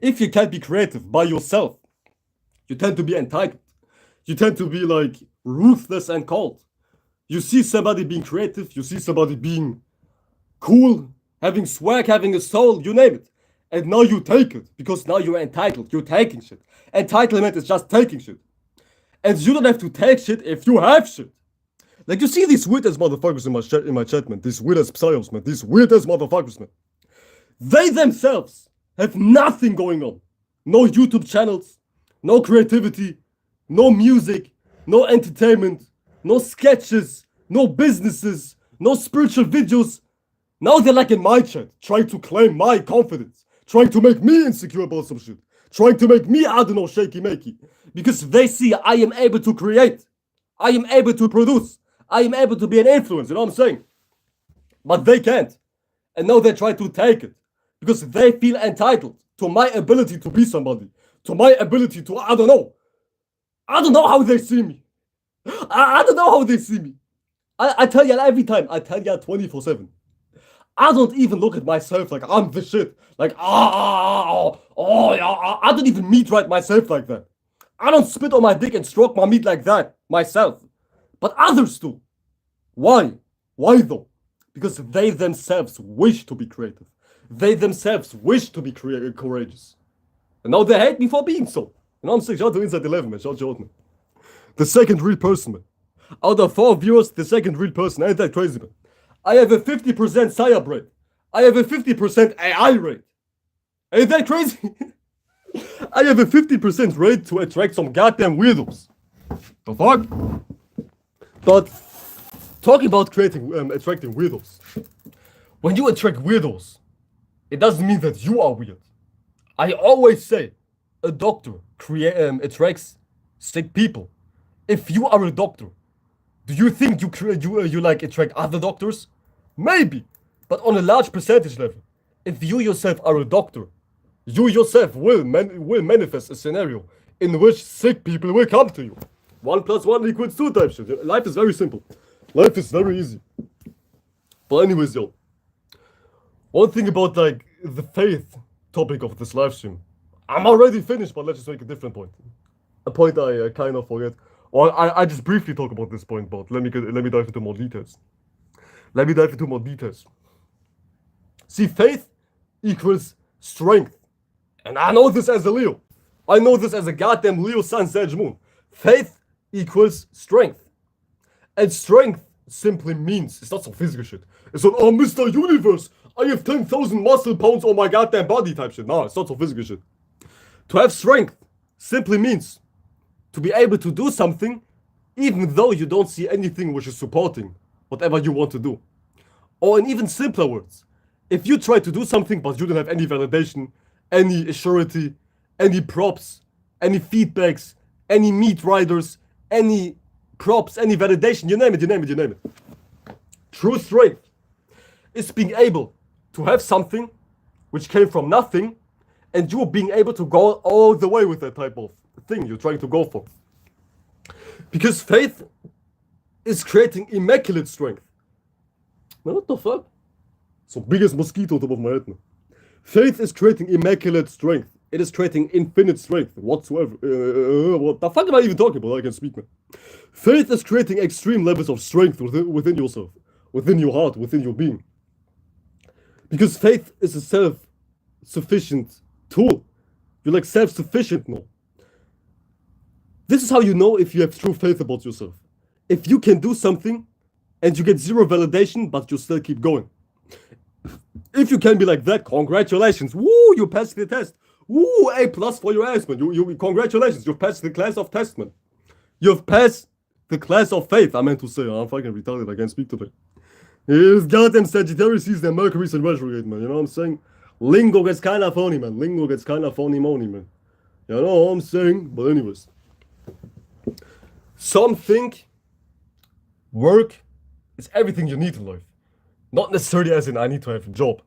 If you can't be creative by yourself, you tend to be entitled. You tend to be like ruthless and cold. You see somebody being creative, you see somebody being cool, having swag, having a soul, you name it. And now you take it, because now you're entitled, you're taking shit. Entitlement is just taking shit. And you don't have to take shit if you have shit. Like you see these weird ass motherfuckers in my chat, man. These weird ass psyops, man. These weird ass motherfuckers, man. They themselves have nothing going on. No YouTube channels, no creativity, no music, no entertainment, no sketches, no businesses, no spiritual videos. Now they're like in my chat, trying to claim my confidence, trying to make me insecure about some shit, trying to make me, I don't know, shaky makey. Because they see I am able to create. I am able to produce. I am able to be an influence, you know what I'm saying? But they can't. And now they try to take it. Because they feel entitled to my ability to be somebody. To my ability to, I don't know. I don't know how they see me. I don't know how they see me. I tell y'all every time. I tell y'all 24/7. I don't even look at myself like I'm the shit. Like, I don't even meat right myself like that. I don't spit on my dick and stroke my meat like that myself. But others do. Why? Why though? Because they themselves wish to be creative. They themselves wish to be courageous. And now they hate me for being so. You know what I'm saying? Shout out to Inside 11, man. Shout out, man. The second real person, man. Out of 4 viewers, the second real person. Ain't that crazy, man? I have a 50% psyop rate. I have a 50% AI rate. Ain't that crazy? I have a 50% rate to attract some goddamn weirdos. The fuck? But talking about attracting weirdos. When you attract weirdos, it doesn't mean that you are weird. I always say a doctor attracts sick people. If you are a doctor, do you think you like attract other doctors? Maybe, but on a large percentage level. If you yourself are a doctor, you yourself will manifest a scenario in which sick people will come to you. 1 + 1 = 2 type shit. Life is very simple. Life is very easy. But anyways, yo. One thing about like the faith topic of this live stream. I'm already finished, but let's just make a different point. A point I kind of forget. Or I just briefly talk about this point, but let me dive into more details. See, faith equals strength. And I know this as a Leo. I know this as a goddamn Leo Sun, Sag Moon. Faith equals strength. And strength simply means, it's not some physical shit. It's not, oh, Mr. Universe, I have 10,000 muscle pounds on my goddamn body type shit. No, it's not some physical shit. To have strength simply means to be able to do something even though you don't see anything which is supporting whatever you want to do. Or in even simpler words, if you try to do something but you don't have any validation, any assurity, any props, any feedbacks, any meat riders, any props, any validation, you name it. True strength is being able to have something which came from nothing and you being able to go all the way with that type of thing you're trying to go for. Because faith is creating immaculate strength. Man, what the fuck? So biggest mosquito on top of my head, man. Faith is creating immaculate strength. It is creating infinite strength whatsoever. What the fuck am I even talking about? I can speak, man. Faith is creating extreme levels of strength within yourself, within your heart, within your being. Because faith is a self-sufficient tool. You're like self-sufficient now. This is how you know if you have true faith about yourself. If you can do something and you get zero validation, but you still keep going. If you can be like that, congratulations. Woo, you passed the test. Woo, A+ for your ass, man. You congratulations, you've passed the class of test, man. You've passed the class of faith, I meant to say. I'm fucking retarded, I can't speak today. It's goddamn Sagittarius season and Mercury's in retrograde, man. You know what I'm saying? Lingo gets kinda phony, man. Lingo gets kinda phony-mony, man. You know what I'm saying? But anyways. Some think work is everything you need in life. Not necessarily as in I need to have a job,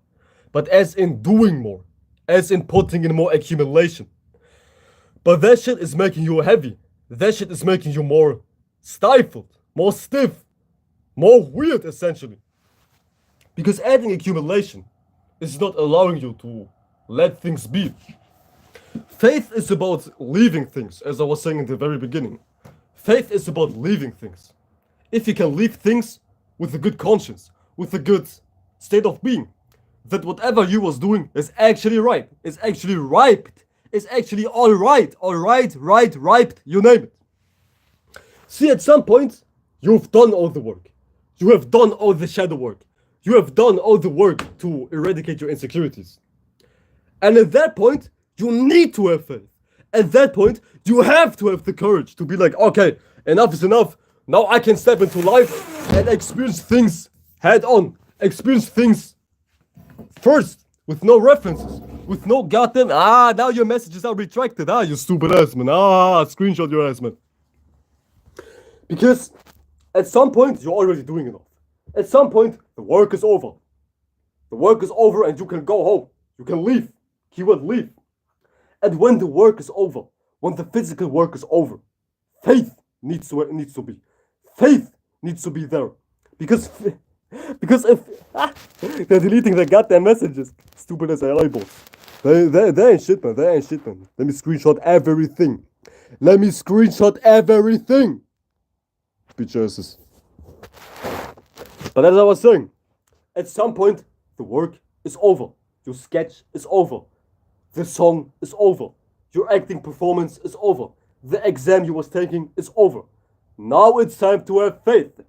but as in doing more, as in putting in more accumulation. But that shit is making you heavy. That shit is making you more stifled, more stiff, more weird essentially. Because adding accumulation is not allowing you to let things be. Faith is about leaving things, as I was saying in the very beginning. Faith is about leaving things. If you can leave things with a good conscience, with a good state of being, that whatever you was doing is actually right, is actually ripe, is actually alright, ripe, you name it. See, at some point, you've done all the work. You have done all the shadow work. You have done all the work to eradicate your insecurities. And at that point, you need to have faith. At that point, you have to have the courage to be like, okay, enough is enough. Now I can step into life and experience things head on. Experience things first, with no references, with no goddamn, now your messages are retracted. You stupid ass, man. Screenshot your ass, man. Because at some point, you're already doing enough. At some point, the work is over. The work is over and you can go home. You can leave. Keyword leave. And when the work is over, when the physical work is over, faith needs to be. Faith needs to be there. Because if they're deleting their goddamn messages. Stupid as eyeballs. They ain't shit, man. They ain't shit, man. Let me screenshot everything. Let me screenshot everything. Bitches. But as I was saying, at some point, the work is over. Your sketch is over. The song is over. Your acting performance is over. The exam you was taking is over. Now it's time to have faith.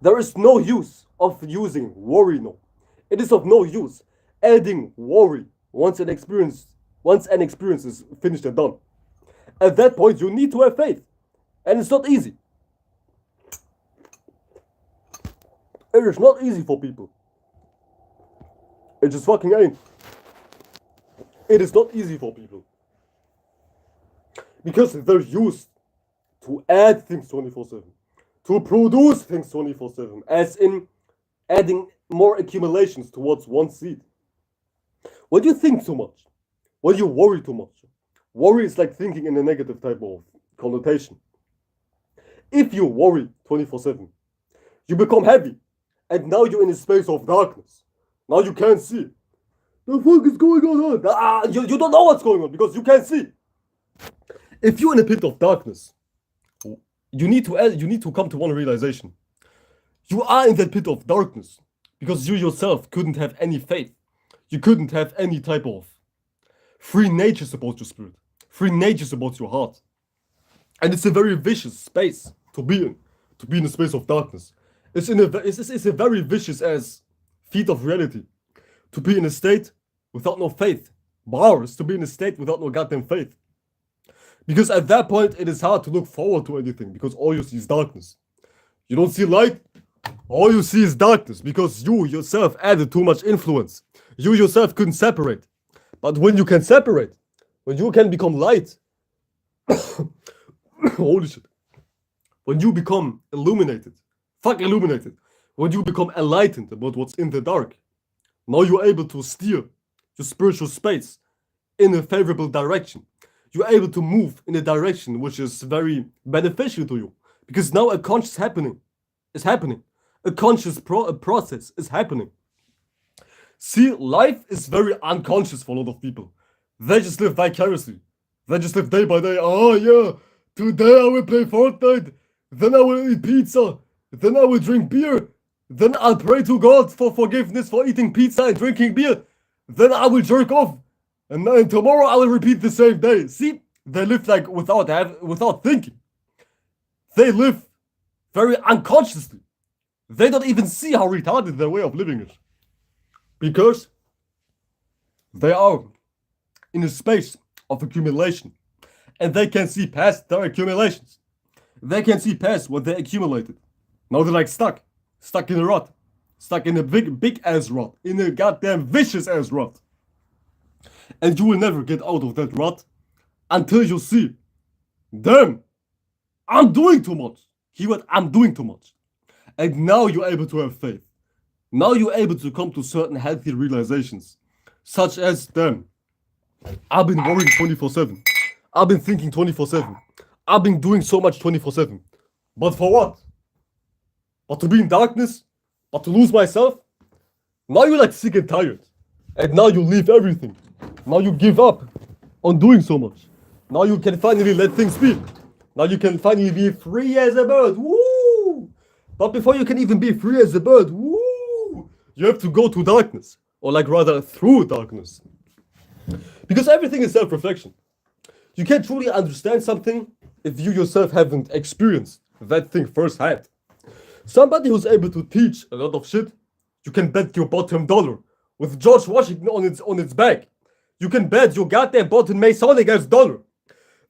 There is no use of using worry no. It is of no use adding worry once an experience is finished and done. At that point you need to have faith. And it's not easy. It is not easy for people. It just fucking ain't. It is not easy for people. Because they're used to add things 24/7. To produce things 24/7. As in adding more accumulations towards one seed. When you think too much, when you worry too much, worry is like thinking in a negative type of connotation. If you worry 24/7, you become heavy. And now you're in a space of darkness. Now you can't see. The fuck is going on? You don't know what's going on because you can't see. If you're in a pit of darkness, you need to come to one realization. You are in that pit of darkness because you yourself couldn't have any faith. You couldn't have any type of free nature about your spirit, free nature about your heart. And it's a very vicious space to be in a space of darkness. It's a very vicious as feat of reality to be in a state without no faith. Bars to be in a state without no goddamn faith. Because at that point it is hard to look forward to anything because all you see is darkness. You don't see light, all you see is darkness because you yourself added too much influence. You yourself couldn't separate. But when you can separate, when you can become light, holy shit, when you become illuminated, when you become enlightened about what's in the dark, now you're able to steer your spiritual space in a favorable direction. You're able to move in a direction which is very beneficial to you. Because now a conscious happening is happening. A conscious process is happening. See, life is very unconscious for a lot of people. They just live vicariously. They just live day by day. Oh yeah, today I will play Fortnite. Then I will eat pizza. Then I will drink beer. Then I'll pray to God for forgiveness for eating pizza and drinking beer. Then I will jerk off. And then tomorrow I will repeat the same day. See, they live like without thinking. They live very unconsciously. They don't even see how retarded their way of living is. Because they are in a space of accumulation. And they can see past their accumulations. They can see past what they accumulated. Now they're like stuck in a rut, stuck in a big ass rut, in a goddamn vicious ass rut. And you will never get out of that rut until you see, damn, I'm doing too much. Keyword, I'm doing too much. And now you're able to have faith. Now you're able to come to certain healthy realizations, such as, damn, I've been worrying 24/7. I've been thinking 24/7. I've been doing so much 24/7. But for what? But to be in darkness? But to lose myself? Now you're like sick and tired. And now you leave everything. Now you give up on doing so much. Now you can finally let things be. Now you can finally be free as a bird. Woo! But before you can even be free as a bird, woo! You have to go to darkness. Or like rather through darkness. Because everything is self-reflection. You can't truly understand something if you yourself haven't experienced that thing firsthand. Somebody who's able to teach a lot of shit, you can bet your bottom dollar with George Washington on its back. You can bet your goddamn bottom Masonic ass dollar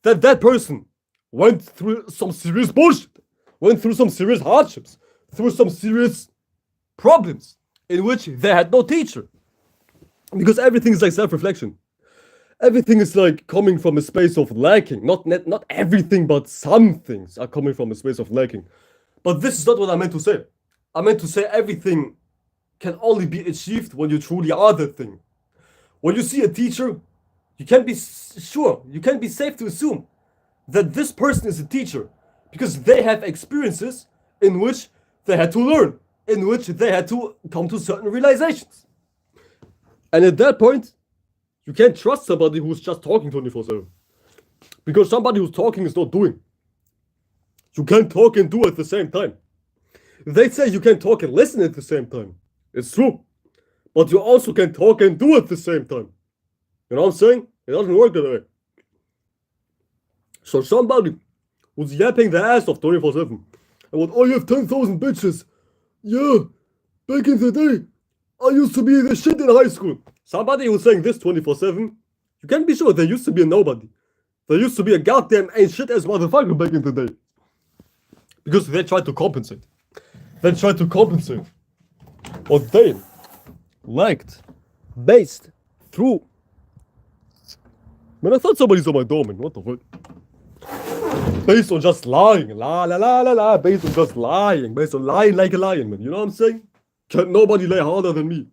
that person went through some serious bullshit, went through some serious hardships, through some serious problems in which they had no teacher. Because everything is like self-reflection. everything is like coming from a space of lacking. Not everything, but some things are coming from a space of lacking. But this is not what I meant to say. I meant to say everything can only be achieved when you truly are that thing. When you see a teacher, you can be sure, you can be safe to assume that this person is a teacher because they have experiences in which they had to learn, in which they had to come to certain realizations. And at that point, you can't trust somebody who's just talking 24/7. Because somebody who's talking is not doing. You can't talk and do at the same time. They say you can talk and listen at the same time. It's true. But you also can talk and do at the same time. You know what I'm saying? It doesn't work that way. So somebody who's yapping their ass off 24/7 and what, oh, you have 10,000 bitches. Yeah, back in the day, I used to be the shit in high school. Somebody who's saying this 24/7, you can be sure they used to be a nobody. They used to be a goddamn ain't shit ass motherfucker back in the day. Because they tried to compensate. They tried to compensate what they liked based through. Man, I thought somebody's on my door, man. What the fuck? Based on just lying. La la la la la. Based on just lying. Based on lying like a lion, man. You know what I'm saying? Can nobody lie harder than me?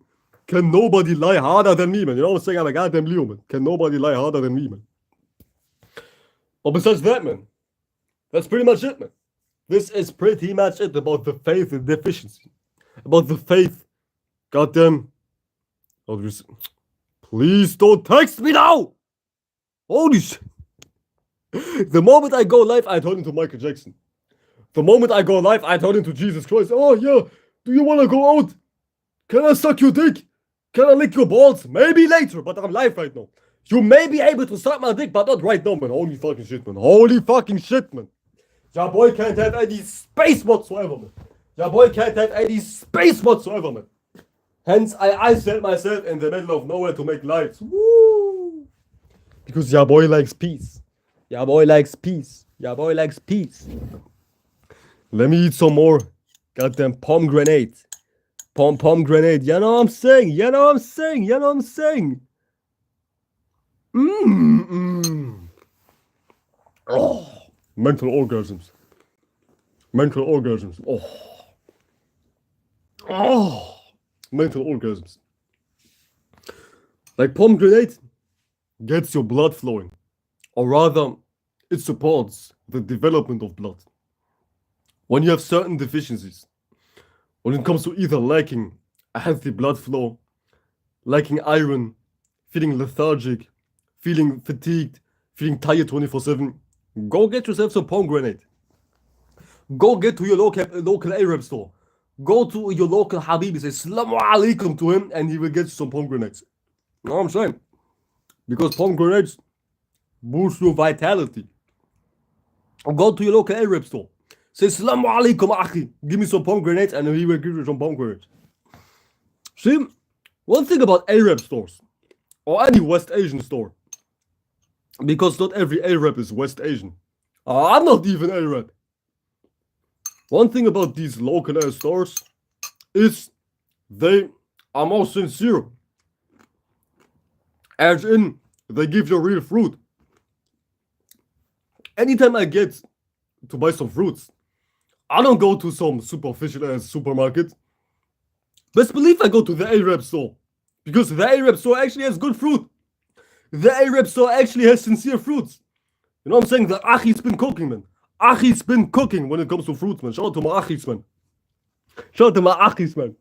Can nobody lie harder than me, man? You know what I'm saying? I'm a goddamn Leo, man. Can nobody lie harder than me, man? But besides that, man, that's pretty much it, man. This is pretty much it about the faith and deficiency. About the faith. Goddamn. Please don't text me now! Holy shit. The moment I go live, I turn into Michael Jackson. The moment I go live, I turn into Jesus Christ. Oh yeah, do you wanna go out? Can I suck your dick? Can I lick your balls? Maybe later, but I'm live right now. You may be able to suck my dick, but not right now, man. Holy fucking shit, man. Holy fucking shit, man. Your boy can't have any space whatsoever, man. Your boy can't have any space whatsoever, man. Hence, I isolate myself in the middle of nowhere to make lives. Woo! Because your boy likes peace. Your boy likes peace. Your boy likes peace. Let me eat some more goddamn pomegranate. Pomegranate. You know what I'm saying? You know what I'm saying? You know what I'm saying? Oh, mental orgasms. Mental orgasms. Oh, mental orgasms. Like pomegranate gets your blood flowing. Or rather, it supports the development of blood. When you have certain deficiencies, when it comes to either lacking a healthy blood flow, lacking iron, feeling lethargic, feeling fatigued, feeling tired 24/7, go get yourself some pomegranate. Go get to your local Arab store. Go to your local Habibi, say Assalamu alaikum to him, and he will get you some pomegranates. You know what I'm saying? Because pomegranates boost your vitality. Go to your local Arab store. Say Assalamu alaikum akhi. Give me some pomegranates and he will give you some pomegranates. See, one thing about Arab stores, or any West Asian store, because not every Arab is West Asian. I'm not even Arab. One thing about these local stores is they are more sincere. As in, they give you real fruit. Anytime I get to buy some fruits, I don't go to some superficial supermarket. Best believe I go to the Arab store. Because the Arab store actually has good fruit. The Arab store actually has sincere fruits. You know what I'm saying? The Achi's been cooking, man. Achi's been cooking when it comes to fruits, man. Shout out to my Achis, man. Shout out to my Achis, man.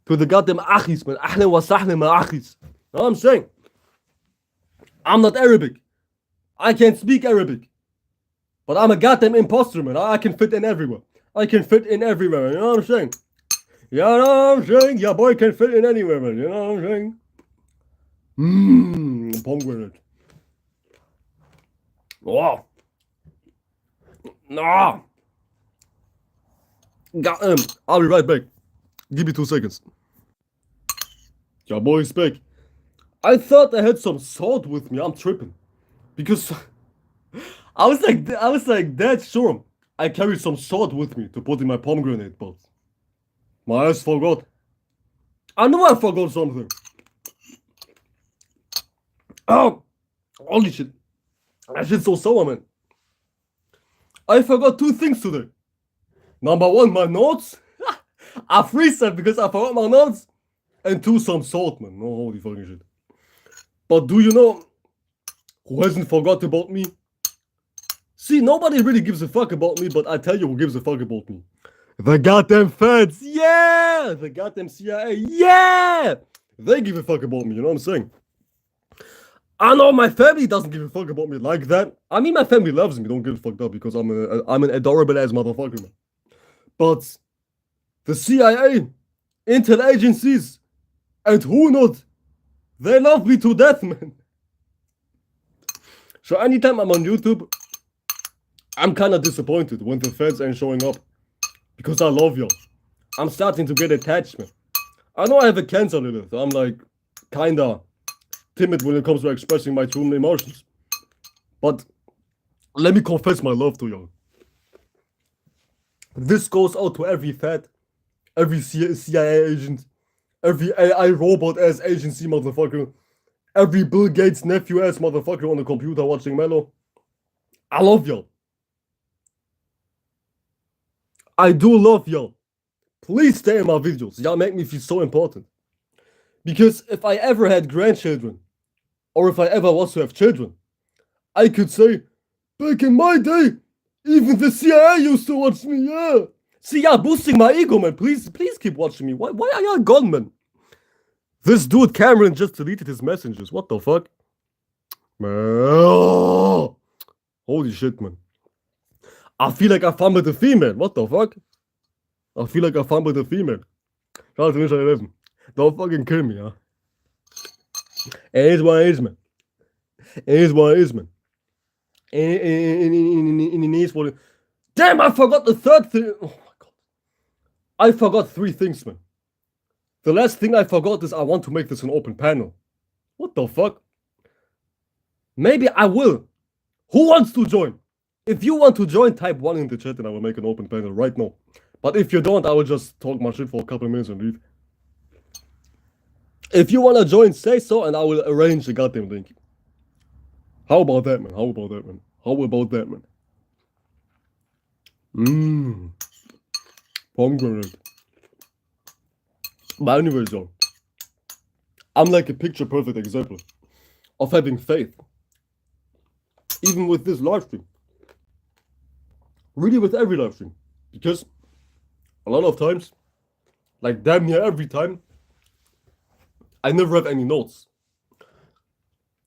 To the goddamn Achis, man. Ahlan wa sahlan, my Achis. You know what I'm saying? I'm not Arabic. I can't speak Arabic. But I'm a goddamn imposter, man. I can fit in everywhere. I can fit in everywhere, you know what I'm saying? You know what I'm saying? Your boy can fit in anywhere, man. You know what I'm saying? Pomegranate. Wow. No. I'll be right back. Give me 2 seconds. Your boy is back. I thought I had some salt with me. I'm tripping. Because I was like that sure I carried some salt with me to put in my pomegranate, but my ass forgot. I know I forgot something. Oh, holy shit. That shit's so sour, man. I forgot 2 things today. Number 1, my notes. I freestyle because I forgot my notes. And 2, some salt, man. No, holy fucking shit. But do you know who hasn't forgot about me? See, nobody really gives a fuck about me, but I tell you who gives a fuck about me. The goddamn feds, yeah! The goddamn CIA, yeah! They give a fuck about me, you know what I'm saying? I know my family doesn't give a fuck about me like that. I mean, my family loves me, don't get it fucked up, because I'm an adorable ass motherfucker, man. But the CIA, intel agencies, and who not, they love me to death, man. So anytime I'm on YouTube, I'm kind of disappointed when the feds ain't showing up. Because I love y'all. I'm starting to get attached, man. I know I have a cancer a little, so I'm like, kinda timid when it comes to expressing my true emotions. But let me confess my love to y'all. This goes out to every fed, every CIA agent, every AI robot-ass agency motherfucker, every Bill Gates nephew-ass motherfucker on the computer watching Mellow. I love y'all. I do love y'all. Please stay in my videos. Y'all make me feel so important. Because if I ever had grandchildren, or if I ever was to have children, I could say, back in my day, even the CIA used to watch me, yeah. See, y'all boosting my ego, man. Please keep watching me. Why are y'all gone, man? This dude Cameron just deleted his messages. What the fuck? Man. Oh. Holy shit, man. I feel like I fumbled a female. What the fuck? I feel like I fumbled a female. Shout out to Mr. 11. Don't fucking kill me, huh? It is what it is, man. It is what it is, man. It is what it is. Damn, I forgot the 3rd thing. Oh my god. I forgot 3 things, man. The last thing I forgot is I want to make this an open panel. What the fuck? Maybe I will. Who wants to join? If you want to join, type 1 in the chat and I will make an open panel right now. But if you don't, I will just talk my shit for a couple of minutes and leave. If you want to join, say so and I will arrange the goddamn link. How about that, man? How about that, man? How about that, man? Pomegranate. But anyways, yo. I'm like a picture-perfect example of having faith. Even with this live stream. Really with every live stream. Because a lot of times, like damn near every time, I never have any notes.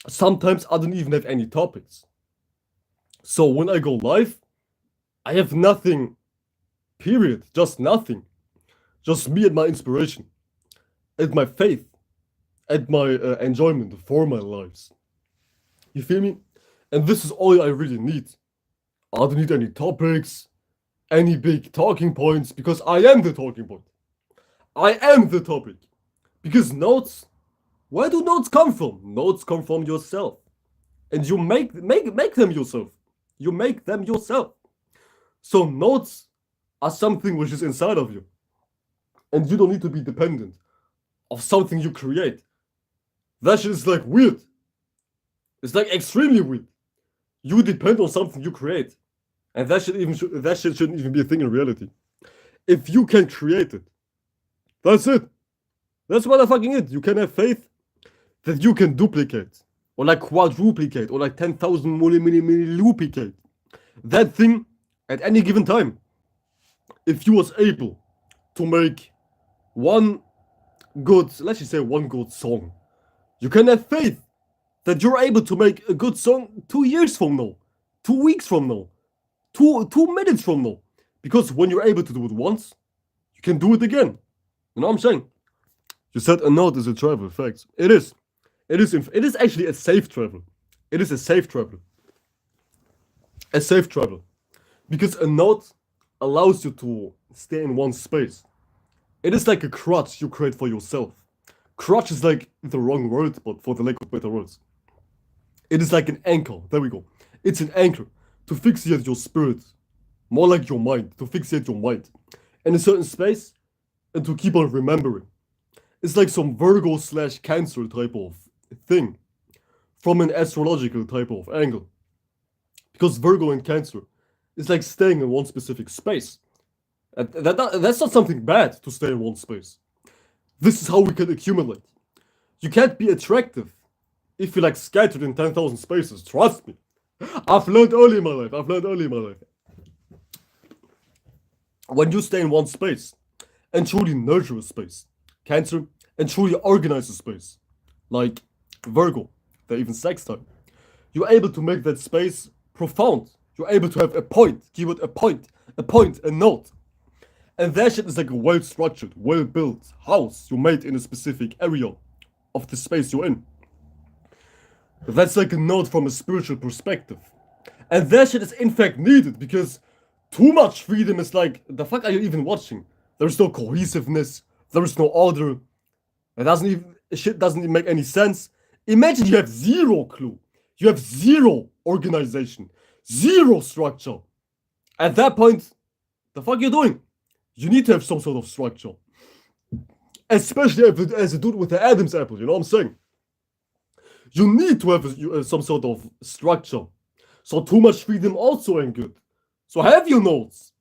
Sometimes I don't even have any topics. So when I go live, I have nothing, period. Just nothing. Just me and my inspiration. And my faith. And my enjoyment for my lives. You feel me? And this is all I really need. I don't need any topics, any big talking points, because I am the talking point. I am the topic. Because notes, where do notes come from? Notes come from yourself. And you make them yourself. You make them yourself. So notes are something which is inside of you. And you don't need to be dependent of something you create. That shit is like weird. It's like extremely weird. You depend on something you create. And that shit shouldn't even be a thing in reality. If you can create it, that's it. That's motherfucking it. You can have faith that you can duplicate, or like quadruplicate, or like 10,000 milliluplicate that thing at any given time. If you was able to make one good, let's just say one good song, you can have faith that you're able to make a good song 2 years from now, 2 weeks from now, 2 minutes from now. Because when you're able to do it once, you can do it again. You know what I'm saying? You said a note is a travel. Facts. It is. It is actually a safe travel. It is a safe travel. A safe travel. Because a note allows you to stay in one space. It is like a crutch you create for yourself. Crutch is like the wrong word, but for the lack of better words. It is like an anchor. There we go. It's an anchor to fixate your spirit. More like your mind. To fixate your mind in a certain space and to keep on remembering. It's like some Virgo/Cancer type of thing. from an astrological type of angle. Because Virgo and Cancer is like staying in one specific space. And that's not something bad to stay in one space. This is how we can accumulate. You can't be attractive if you're like scattered in 10,000 spaces. Trust me. I've learned early in my life. When you stay in one space and truly nurture a space, Cancer, and truly organize a space, like Virgo, they're even sex type, you're able to make that space profound. You're able to have a point, keyword a point, a note. And that shit is like a well-structured, well-built house you made in a specific area of the space you're in. That's like a note from a spiritual perspective. And that shit is in fact needed because too much freedom is like, the fuck are you even watching? There's no cohesiveness, there is no order. Shit doesn't even make any sense. Imagine you have zero clue. You have zero organization, zero structure. At that point, the fuck you doing? You need to have some sort of structure. Especially as a dude with the Adam's apple, you know what I'm saying? You need to have some sort of structure. So too much freedom also ain't good. So have your notes.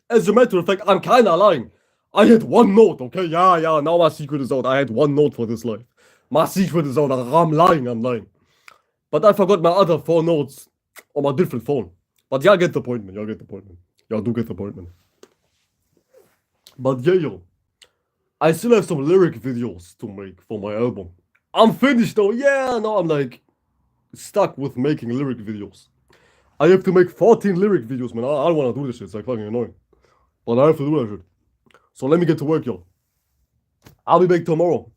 As a matter of fact, I'm kinda lying. I had one note, okay? Yeah, now my secret is out. I had one note for this life. My secret is out. I'm lying. But I forgot my other 4 notes on my different phone. But y'all get the point, man. Y'all do get the point, man. But yeah, yo. I still have some lyric videos to make for my album. I'm finished though. Yeah, now I'm like stuck with making lyric videos. I have to make 14 lyric videos, man. I don't want to do this shit. It's like fucking annoying. But I have to do that shit. So let me get to work, yo. I'll be back tomorrow.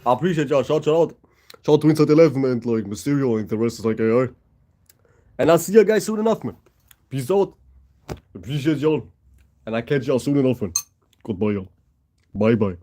I appreciate y'all. Shout out. Shout out to Inside 11 and like Mysterio and the rest is like AI. And I'll see you guys soon enough, man. Peace out. Appreciate y'all. And I catch y'all soon enough, man. Goodbye, y'all. Bye.